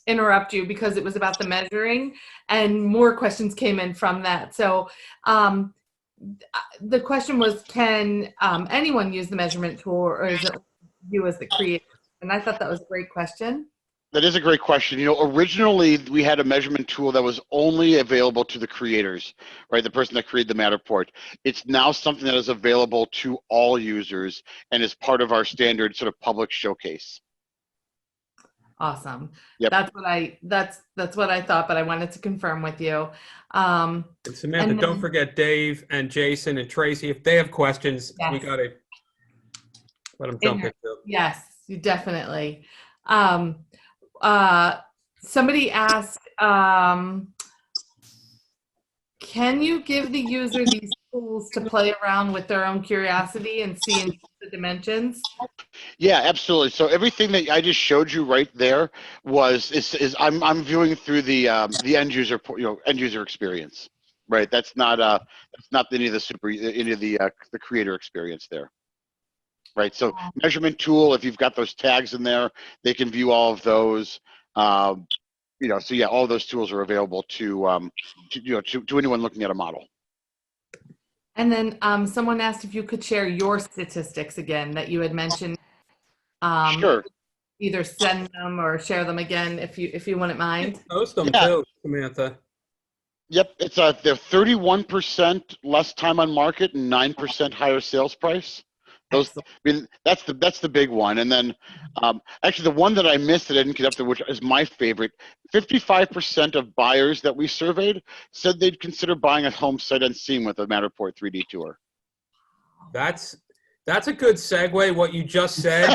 interrupt you because it was about the measuring, and more questions came in from that. So the question was, can anyone use the measurement tool, or is it you as the creator? And I thought that was a great question. That is a great question. Originally we had a measurement tool that was only available to the creators, right? The person that created the Matterport. It's now something that is available to all users and is part of our standard sort of public showcase. Awesome. Yep. That's what I thought, but I wanted to confirm with you. And Samantha, don't forget Dave and Jason and Tracy. If they have questions, yes, we got to let them jump into it. Yes, you definitely. Somebody asked, can you give the user these tools to play around with their own curiosity and see into the dimensions? Yeah, absolutely. So everything that I just showed you right there is I'm viewing through the end user experience, right? That's not any of the creator experience there, right? So measurement tool, if you've got those tags in there, they can view all of those. So yeah, all those tools are available to anyone looking at a model. And then someone asked if you could share your statistics again that you had mentioned. Sure. Either send them or share them again if you wouldn't mind. Post them too, Samantha. Yep, it's they're 31% less time on market and 9% higher sales price. Those, Excellent. I mean, that's the big one. And then, actually, the one that I missed that I didn't get up to, which is my favorite, 55% of buyers that we surveyed said they'd consider buying a home sight unseen with a Matterport 3D tour. That's a good segue, what you just said.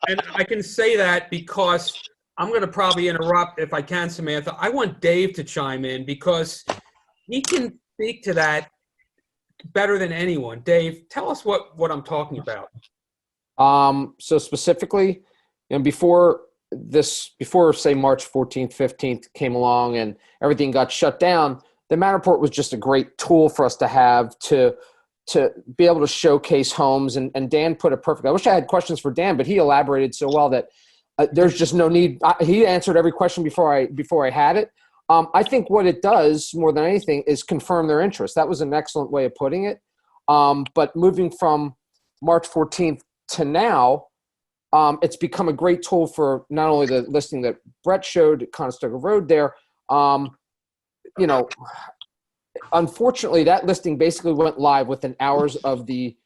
And I can say that because I'm going to probably interrupt if I can, Samantha. I want Dave to chime in because he can speak to that better than anyone. Dave, tell us what I'm talking about. So specifically, and before say March 14th, 15th came along and everything got shut down, the Matterport was just a great tool for us to have to be able to showcase homes. And Dan put it perfect. I wish I had questions for Dan, but he elaborated so well that there's just no need. He answered every question before I had it. I think what it does more than anything is confirm their interest. That was an excellent way of putting it. But moving from March 14th to now, it's become a great tool for not only the listing that Brett showed at Conestoga Road there. Unfortunately, that listing basically went live within hours of the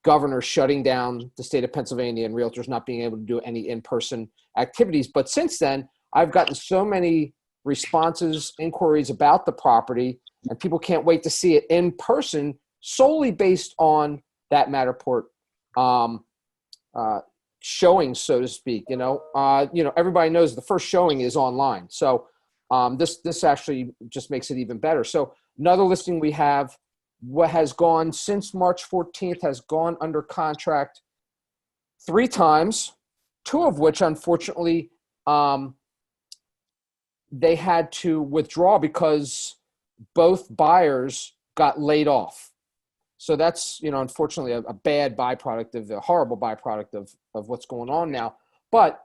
governor shutting down the state of Pennsylvania and realtors not being able to do any in-person activities. But since then, I've gotten so many responses, inquiries about the property, and people can't wait to see it in person solely based on that Matterport showing, so to speak. Everybody knows the first showing is online. So this actually just makes it even better. So another listing we have, what has gone since March 14th, has gone under contract 3 times, 2 of which, unfortunately, they had to withdraw because both buyers got laid off. So that's, unfortunately, a bad byproduct of a horrible byproduct of what's going on now. But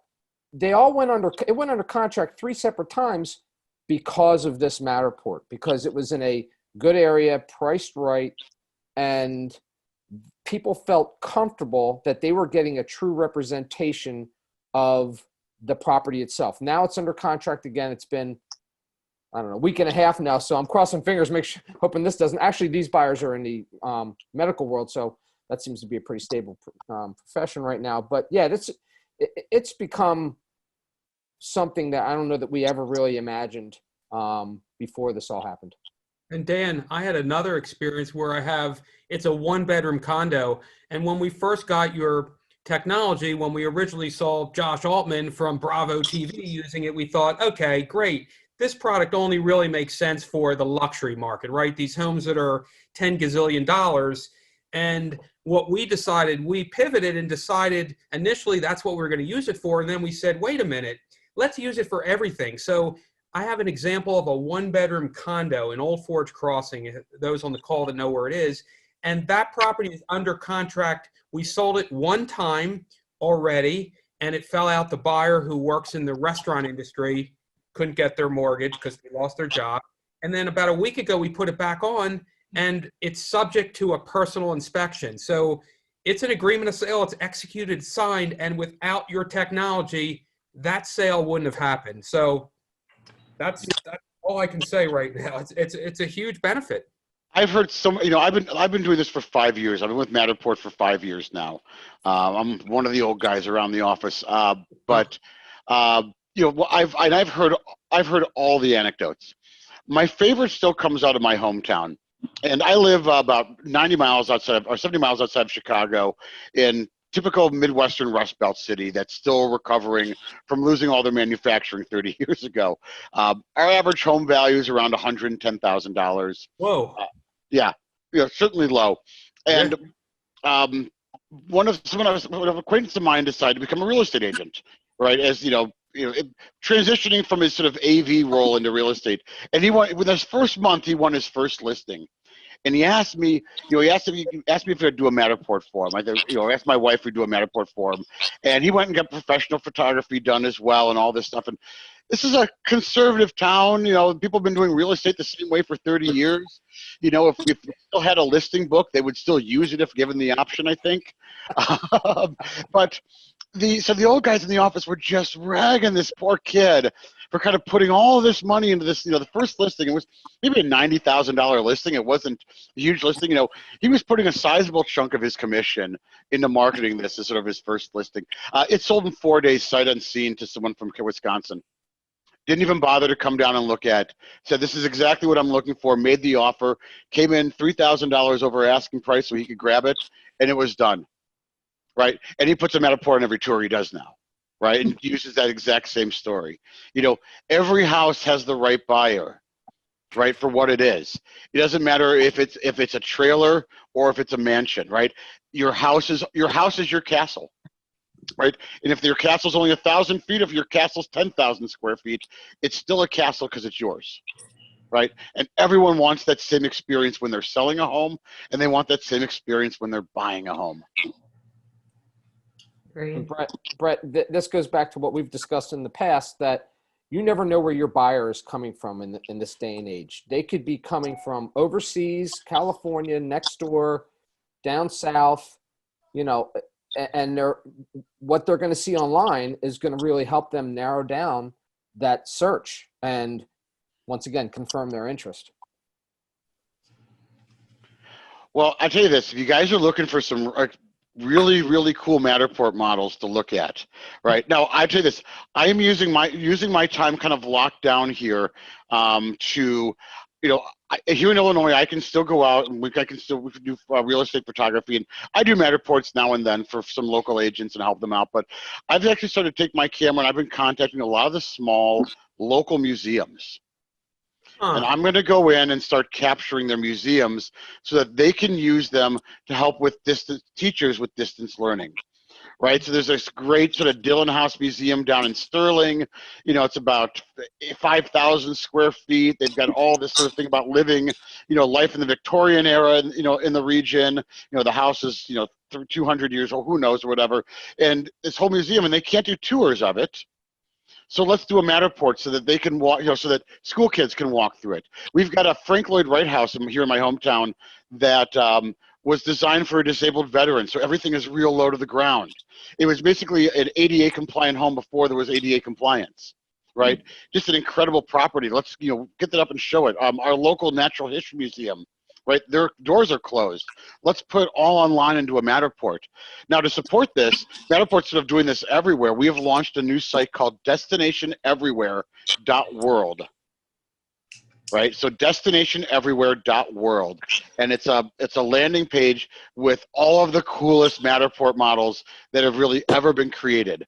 they all went under contract 3 separate times because of this Matterport, because it was in a good area, priced right, and people felt comfortable that they were getting a true representation of the property itself. Now it's under contract again. It's been, I don't know, a week and a half now. So I'm crossing fingers, hoping this doesn't. Actually, these buyers are in the medical world, so that seems to be a pretty stable profession right now. But yeah, it's become something that I don't know that we ever really imagined before this all happened. And Dan, I had another experience where it's a 1-bedroom condo. And when we first got your technology, when we originally saw Josh Altman from Bravo TV using it, we thought, okay, great. This product only really makes sense for the luxury market, right? These homes that are $10 gazillion. And what we decided, we pivoted and decided initially that's what we were going to use it for. And then we said, wait a minute, let's use it for everything. So I have an example of a 1-bedroom condo in Old Forge Crossing, those on the call that know where it is. And that property is under contract. We sold it 1 time already, and it fell out. The buyer, who works in the restaurant industry, couldn't get their mortgage because they lost their job. And then about a week ago, we put it back on, and it's subject to a personal inspection. So it's an agreement of sale. It's executed, signed, and without your technology, that sale wouldn't have happened. So that's all I can say right now. It's a huge benefit. I've heard I've been doing this for 5 years. I've been with Matterport for 5 years now. I'm one of the old guys around the office. I've heard all the anecdotes. My favorite still comes out of my hometown, and I live about 70 miles outside of Chicago, in typical Midwestern Rust Belt city that's still recovering from losing all their manufacturing 30 years ago. Our average home value is around $110,000. Whoa. Yeah, certainly low. And an acquaintance of mine decided to become a real estate agent, right? As transitioning from his sort of AV role into real estate. And with his first month, he won his first listing. And he asked me, he asked me if I'd do a Matterport for him. I asked my wife if we'd do a Matterport for him. And he went and got professional photography done as well and all this stuff. And this is a conservative town. People have been doing real estate the same way for 30 years. If they still had a listing book, they would still use it if given the option, I think. But the old guys in the office were just ragging this poor kid for kind of putting all this money into this. The first listing, it was maybe a $90,000 listing. It wasn't a huge listing. He was putting a sizable chunk of his commission into marketing this as sort of his first listing. It sold in 4 days, sight unseen, to someone from Wisconsin. Didn't even bother to come down and look at. Said, this is exactly what I'm looking for. Made the offer. Came in $3,000 over asking price so he could grab it, and it was done. Right? And he puts a Matterport on every tour he does now. Right? And uses that exact same story. Every house has the right buyer, right, for what it is. It doesn't matter if it's a trailer or if it's a mansion, right? Your house is your castle. Right, and if your castle's only 1,000 feet, if your castle's 10,000 square feet, it's still a castle because it's yours, right? And everyone wants that same experience when they're selling a home, and they want that same experience when they're buying a home. And Brett, this goes back to what we've discussed in the past, that you never know where your buyer is coming from in this day and age. They could be coming from overseas, California, next door, down south, and what they're going to see online is going to really help them narrow down that search and, once again, confirm their interest. Well, I tell you this: if you guys are looking for some really, really cool Matterport models to look at, right now, I tell you this: I am using my time kind of locked down here to. Here in Illinois, I can still go out and we can do real estate photography, and I do Matterports now and then for some local agents and help them out. But I've actually started to take my camera, and I've been contacting a lot of the small local museums. And I'm going to go in and start capturing their museums so that they can use them to help with teachers with distance learning. Right, so there's this great sort of Dillon House Museum down in Sterling. It's about 5,000 square feet. They've got all this sort of thing about living, life in the Victorian era, in the region. The house is, 200 years old, who knows, or whatever. And this whole museum, and they can't do tours of it. So let's do a Matterport so that they can walk, so that school kids can walk through it. We've got a Frank Lloyd Wright house here in my hometown that was designed for a disabled veteran. So everything is real low to the ground. It was basically an ADA compliant home before there was ADA compliance, right? Just an incredible property. Let's, get that up and show it. Our local Natural History Museum, right? Their doors are closed. Let's put all online into a Matterport. Now, to support this, Matterport's sort of doing this everywhere. We have launched a new site called destinationeverywhere.world. Right, so destinationeverywhere.world, and it's a landing page with all of the coolest Matterport models that have really ever been created.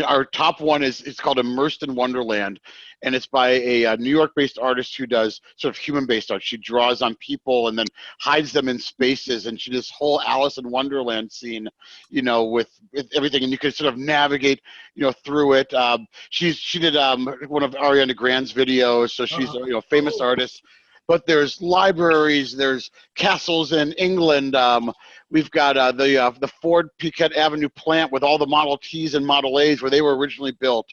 Our top one it's called Immersed in Wonderland, and it's by a New York-based artist who does sort of human-based art. She draws on people and then hides them in spaces, and she does this whole Alice in Wonderland scene, with everything, and you can sort of navigate, through it. She did one of Ariana Grande's videos, so she's a famous artist. But there's libraries, there's castles in England. We've got the Ford Piquet Avenue plant with all the Model Ts and Model As where they were originally built,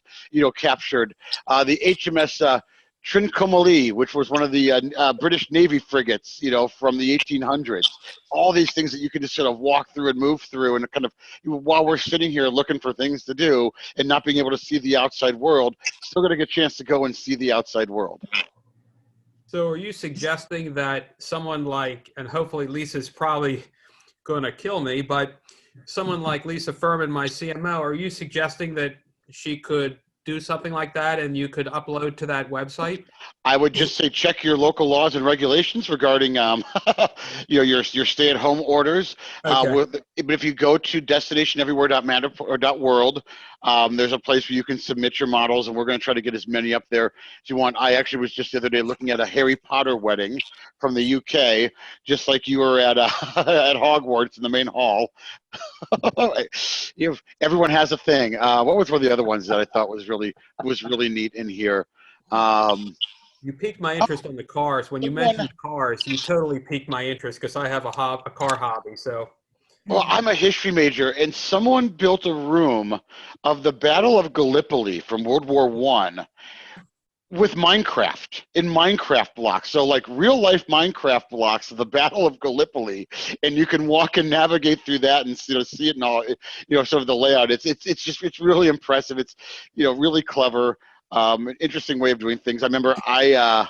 captured. The HMS Trincomalee, which was one of the British Navy frigates, from the 1800s. All these things that you can just sort of walk through and move through, and kind of, while we're sitting here looking for things to do and not being able to see the outside world, still going to get a chance to go and see the outside world. So are you suggesting that someone like, and hopefully Lisa's probably going to kill me, but someone like Lisa Furman, my CMO, are you suggesting that she could do something like that and you could upload to that website? I would just say check your local laws and regulations regarding your stay-at-home orders. Okay. But if you go to destinationeverywhere.world, there's a place where you can submit your models, and we're going to try to get as many up there as you want. I actually was just the other day looking at a Harry Potter wedding from the UK, just like you were at at Hogwarts in the main hall. Everyone has a thing. What was one of the other ones that I thought was really neat in here? You piqued my interest on the cars. When you mentioned cars, you totally piqued my interest because I have a car hobby. So, well, I'm a history major, and someone built a room of the Battle of Gallipoli from World War I. with Minecraft, in Minecraft blocks. So like real life Minecraft blocks, the Battle of Gallipoli, and you can walk and navigate through that and see it and all, sort of the layout. It's really impressive. It's, really clever, an interesting way of doing things. I remember a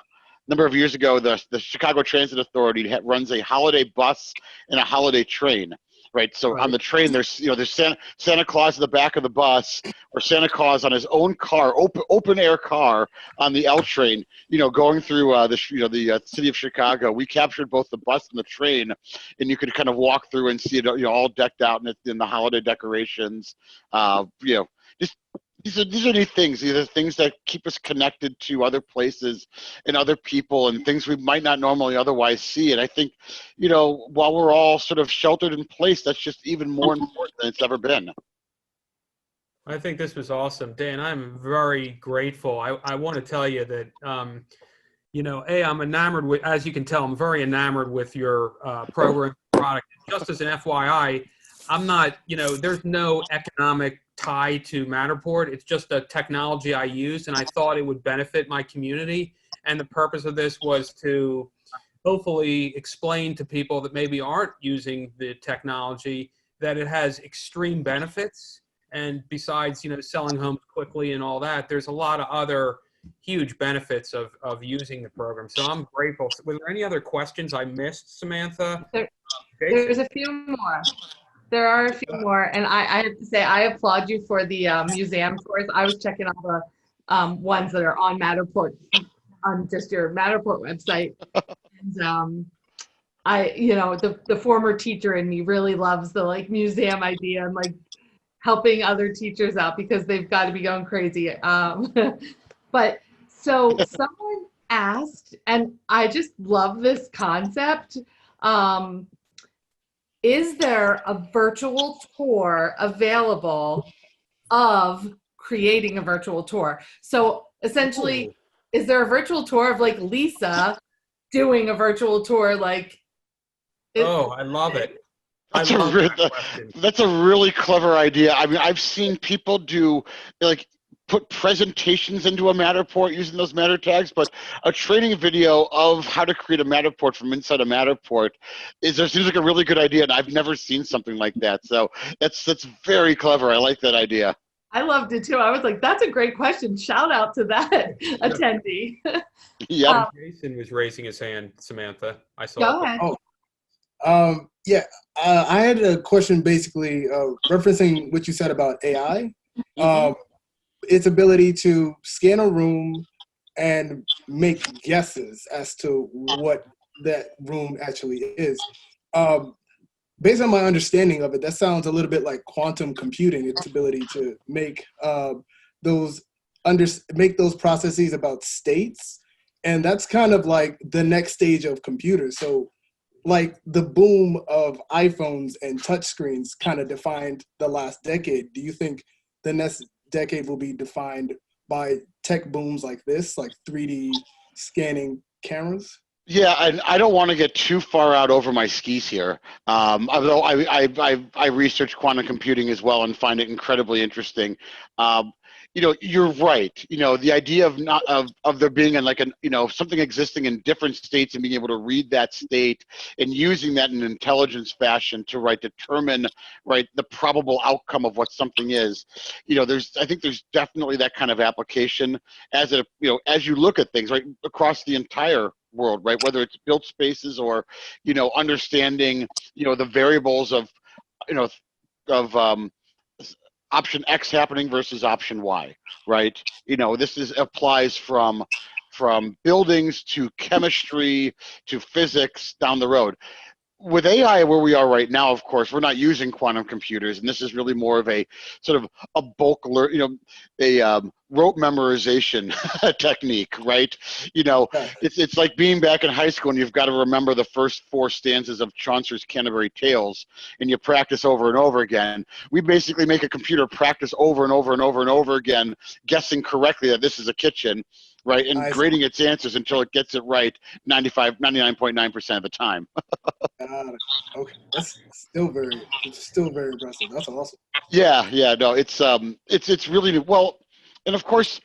number of years ago, the Chicago Transit Authority runs a holiday bus and a holiday train. Right, so on the train, there's Santa Claus in the back of the bus, or Santa Claus on his own car, open air car on the L train, going through the city of Chicago. We captured both the bus and the train, and you could kind of walk through and see it, all decked out in the holiday decorations. Just these are neat things. These are things that keep us connected to other places and other people and things we might not normally otherwise see. And I think, while we're all sort of sheltered in place, that's just even more important than it's ever been. I think this was awesome, Dan. I'm very grateful. I want to tell you that, I'm enamored with, as you can tell, I'm very enamored with your program product. Just as an FYI, I'm not, there's no economic tie to Matterport. It's just a technology I use, and I thought it would benefit my community. And the purpose of this was to hopefully explain to people that maybe aren't using the technology that it has extreme benefits. And besides, selling homes quickly and all that, there's a lot of other huge benefits of using the program. So I'm grateful. Were there any other questions I missed, Samantha? There's a few more. There are a few more, and I have to say I applaud you for the museum tours. I was checking all the ones that are on Matterport, on just your Matterport website, and the former teacher in me really loves the museum idea and helping other teachers out because they've got to be going crazy. But so someone asked, and I just love this concept. Is there a virtual tour available of creating a virtual tour? So essentially, is there a virtual tour of Lisa doing a virtual tour? I love it. That's a really clever idea. I mean, I've seen people do put presentations into a Matterport using those Matter tags, but a training video of how to create a Matterport from inside a Matterport seems like a really good idea, and I've never seen something like that. So that's very clever. I like that idea. I loved it too. I was like, that's a great question. Shout out to that attendee. Yep. Jason was raising his hand, Samantha. I saw. Go ahead. I had a question basically referencing what you said about AI. Its ability to scan a room and make guesses as to what that room actually is. Based on my understanding of it, that sounds a little bit like quantum computing, its ability to make those processes about states. And that's kind of like the next stage of computers. So like the boom of iPhones and touchscreens kind of defined the last decade. Do you think the next decade will be defined by tech booms like this, like 3D scanning cameras? Yeah, and I don't want to get too far out over my skis here. Although I research quantum computing as well and find it incredibly interesting. You're right. The idea of there being something existing in different states and being able to read that state and using that in an intelligence fashion to determine the probable outcome of what something is. I think there's definitely that kind of application as you look at things across the entire world, whether it's built spaces or understanding the variables of option X happening versus option Y, right? This applies from buildings to chemistry to physics down the road. With AI, where we are right now, of course, we're not using quantum computers, and this is really more of a sort of a bulk rote memorization technique, right? It's like being back in high school and you've got to remember the first 4 stanzas of Chaucer's Canterbury Tales, and you practice over and over again. We basically make a computer practice over and over and over and over again, guessing correctly that this is a kitchen, right, and grading its answers until it gets it right 99.9% of the time. Okay, that's still very impressive. That's awesome. Yeah, no, it's really well, and of course,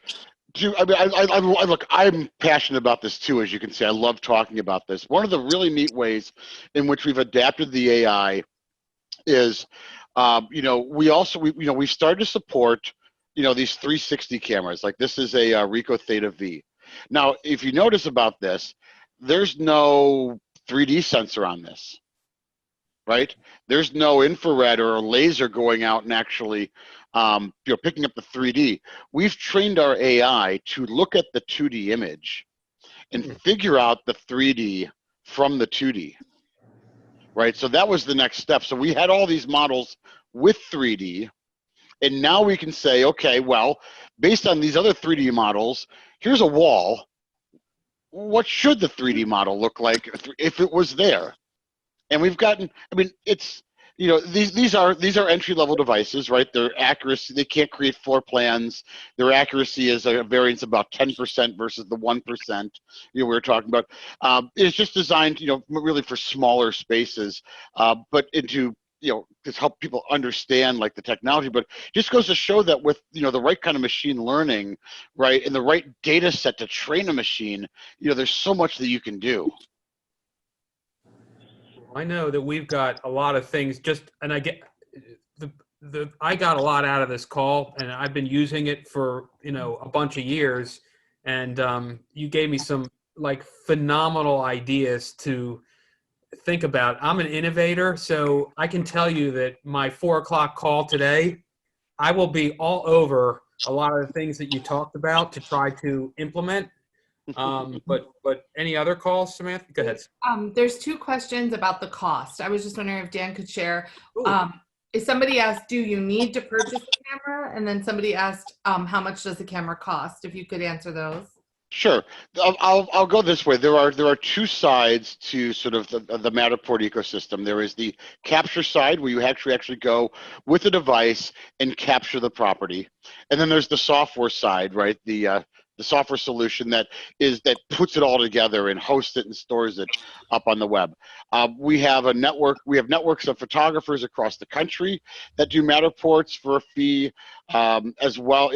Look, I'm passionate about this too, as you can see. I love talking about this. One of the really neat ways in which we've adapted the AI is, we've started to support, these 360 cameras. Like this is a Ricoh Theta V. Now, if you notice about this, there's no 3D sensor on this, right? There's no infrared or a laser going out and actually, picking up the 3D. We've trained our AI to look at the 2D image and figure out the 3D from the 2D, right? So that was the next step. So we had all these models with 3D, and now we can say, okay, well, based on these other 3D models, here's a wall. What should the 3D model look like if it was there? And we've gotten, it's, these are entry-level devices, right? Their accuracy, they can't create floor plans. Their accuracy is a variance of about 10% versus the 1%, we were talking about. It's just designed, really for smaller spaces, but into, to help people understand like the technology, but just goes to show that with, the right kind of machine learning, right, and the right data set to train a machine, there's so much that you can do. I know that we've got a lot of things and I get I got a lot out of this call, and I've been using it for, a bunch of years. And you gave me some like phenomenal ideas to think about. I'm an innovator, so I can tell you that my 4 o'clock call today, I will be all over a lot of the things that you talked about to try to implement. But any other calls, Samantha? Go ahead. There's 2 questions about the cost. I was just wondering if Dan could share. Ooh. If somebody asked, do you need to purchase a camera? And then somebody asked, how much does the camera cost? If you could answer those. Sure. I'll go this way. There are 2 sides to sort of the Matterport ecosystem. There is the capture side, where you actually go with a device and capture the property, and then there's the software side, right? The software solution that puts it all together and hosts it and stores it up on the web. We have a network. We have networks of photographers across the country that do Matterports for a fee, as well.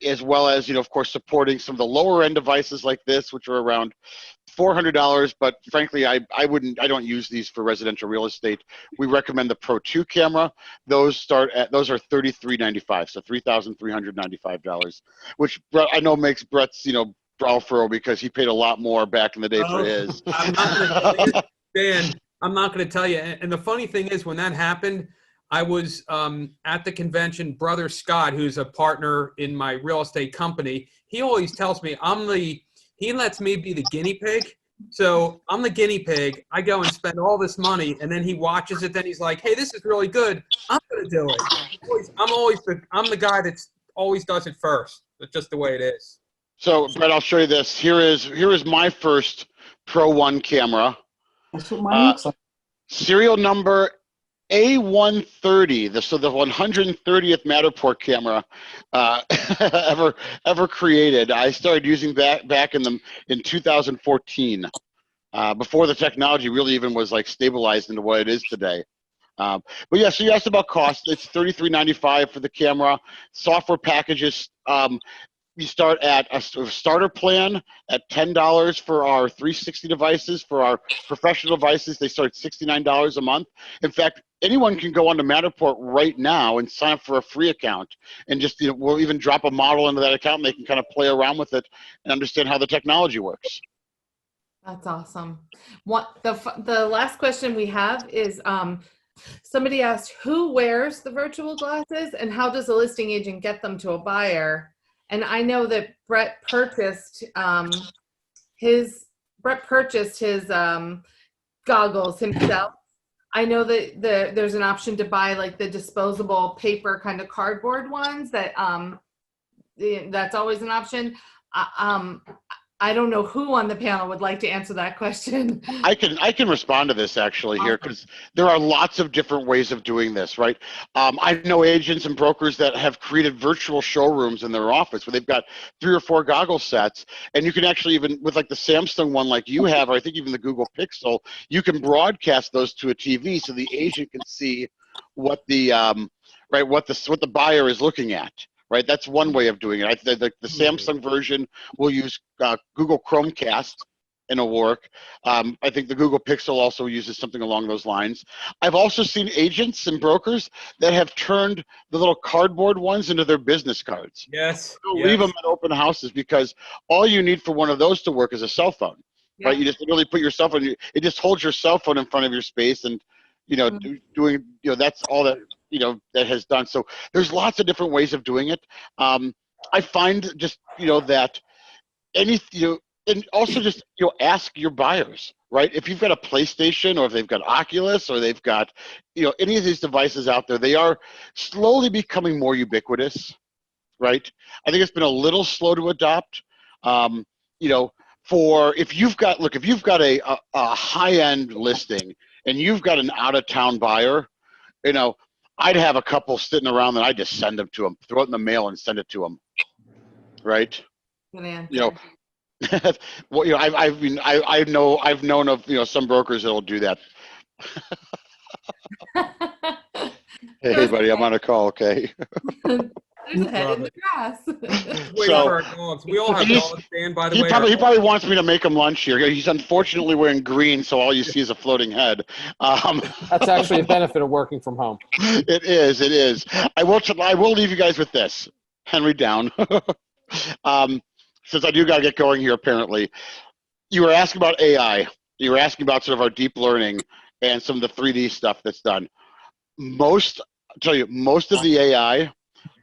As well as, of course, supporting some of the lower end devices like this, which are around $400. But frankly, I don't use these for residential real estate. We recommend the Pro 2 camera. Those are $33.95, so $3,395, which I know makes Brett's brow furrow, because he paid a lot more back in the day for his. I'm not going to tell you, Dan. I'm not going to tell you. And the funny thing is, when that happened, I was at the convention. Brother Scott, who's a partner in my real estate company, he always tells me he lets me be the guinea pig. So I'm the guinea pig. I go and spend all this money, and then he watches it. Then he's like, "Hey, this is really good. I'm going to do it." I'm the guy that's always does it first. That's just the way it is. So, Brett, I'll show you this. Here is my first Pro 1 camera. That's what mine looks like. Serial number A130, the 130th Matterport camera ever created. I started using that back in 2014, before the technology really even was like stabilized into what it is today. But yeah, so you asked about cost. It's $33.95 for the camera. Software packages. You start at a starter plan at $10 for our 360 devices. For our professional devices, they start at $69 a month. In fact, anyone can go onto Matterport right now and sign up for a free account, and just we'll even drop a model into that account, and they can kind of play around with it and understand how the technology works. That's awesome. The last question we have is, somebody asked, who wears the virtual glasses, and how does a listing agent get them to a buyer? And I know that Brett purchased his goggles himself. I know that there's an option to buy like the disposable paper kind of cardboard ones that's always an option. I don't know who on the panel would like to answer that question. I can respond to this actually here, because there are lots of different ways of doing this, right? I know agents and brokers that have created virtual showrooms in their office where they've got 3 or 4 goggle sets, and you can actually, even with like the Samsung one like you have, or I think even the Google Pixel, you can broadcast those to a TV so the agent can see what the what the buyer is looking at. right? That's one way of doing it. The Samsung version will use Google Chromecast, and it'll work. I think the Google Pixel also uses something along those lines. I've also seen agents and brokers that have turned the little cardboard ones into their business cards. Yes. They'll Yes. leave them at open houses because all you need for one of those to work is a cell phone, Yeah. right? You just really put your cell phone, it just holds your cell phone in front of your space, and, you know, doing, you know, that's all that, you know, that has done. So there's lots of different ways of doing it. I find just, you know, that and also just, you know, ask your buyers, right? If you've got a PlayStation, or if they've got Oculus, or they've got, you know, any of these devices out there, they are slowly becoming more ubiquitous, right? I think it's been a little slow to adopt. You know, if you've got a high-end listing and you've got an out-of-town buyer, you know, I'd have a couple sitting around that I just send them to them, throw it in the mail and send it to them, right? Good answer. You know, well, you know, I've known of, you know, some brokers that'll do that. Hey, buddy, I'm on a call. Okay. There's a head in the grass. Wait for our dogs. We all have dogs, Dan, by the way. He probably wants me to make him lunch here. He's unfortunately wearing green, so all you see is a floating head. That's actually a benefit of working from home. It is. It is. I will leave you guys with this. Henry Down. Since I do got to get going here, apparently, you were asking about AI. You were asking about sort of our deep learning and some of the 3D stuff that's done. Most of the AI,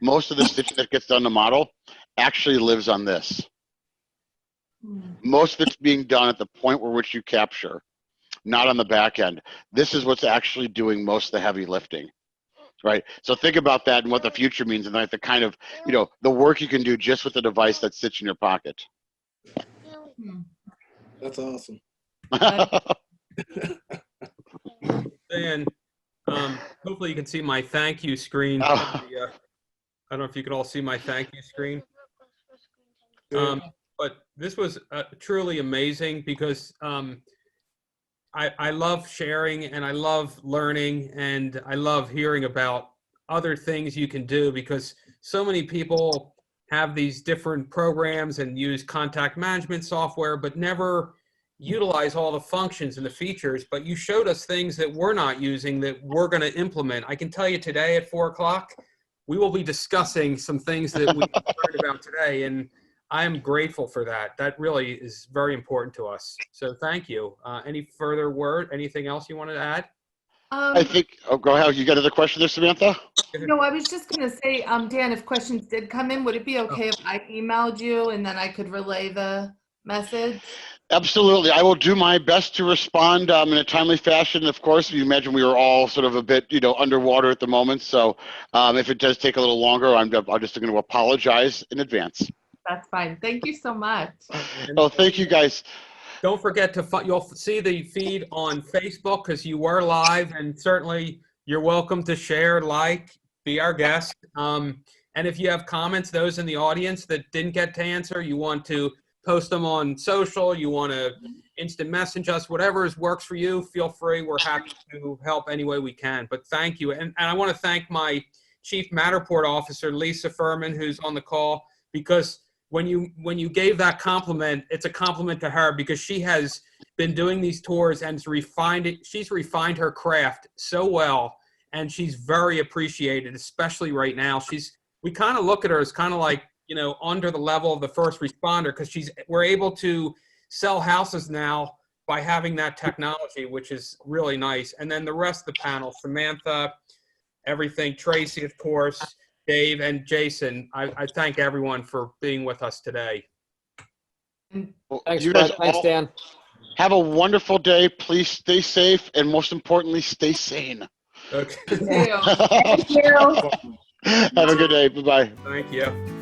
most of the stitching that gets done in the model actually lives on this. Most of it's being done at the point where which you capture, not on the back end. This is what's actually doing most of the heavy lifting. Right. So think about that and what the future means, and like the kind of, you know, the work you can do just with the device that sits in your pocket. That's awesome. Dan, hopefully you can see my thank you screen. I don't know if you could all see my thank you screen. But this was truly amazing because I love sharing, and I love learning, and I love hearing about other things you can do, because so many people have these different programs and use contact management software, but never utilize all the functions and the features. But you showed us things that we're not using that we're going to implement. I can tell you today at 4 o'clock, we will be discussing some things that we learned about today, and I am grateful for that. That really is very important to us. So thank you. Any further word? Anything else you wanted to add? I think, go ahead. You got another question there, Samantha? No, I was just going to say, Dan, if questions did come in, would it be okay if I emailed you and then I could relay the message? Absolutely. I will do my best to respond in a timely fashion. Of course, you imagine we are all sort of a bit, you know, underwater at the moment. So if it does take a little longer, I'm just going to apologize in advance. That's fine. Thank you so much. Oh, thank you, guys. Don't forget to, you'll see the feed on Facebook because you were live, and certainly you're welcome to share, like, be our guest. And if you have comments, those in the audience that didn't get to answer, you want to post them on social, you want to instant message us, whatever works for you, feel free. We're happy to help any way we can. But thank you. And I want to thank my Chief Matterport Officer, Lisa Furman, who's on the call, because when you gave that compliment, it's a compliment to her, because she has been doing these tours and she's refined her craft so well, and she's very appreciated, especially right now. We kind of look at her as kind of like, you know, under the level of the first responder, because we're able to sell houses now by having that technology, which is really nice. And then the rest of the panel, Samantha, everything, Tracy, of course, Dave, and Jason, I thank everyone for being with us today. Thanks, Brett. Thanks, Dan. Have a wonderful day. Please stay safe, and most importantly, stay sane. Okay. Thank you. Thank you. Have a good day. Bye-bye. Thank you.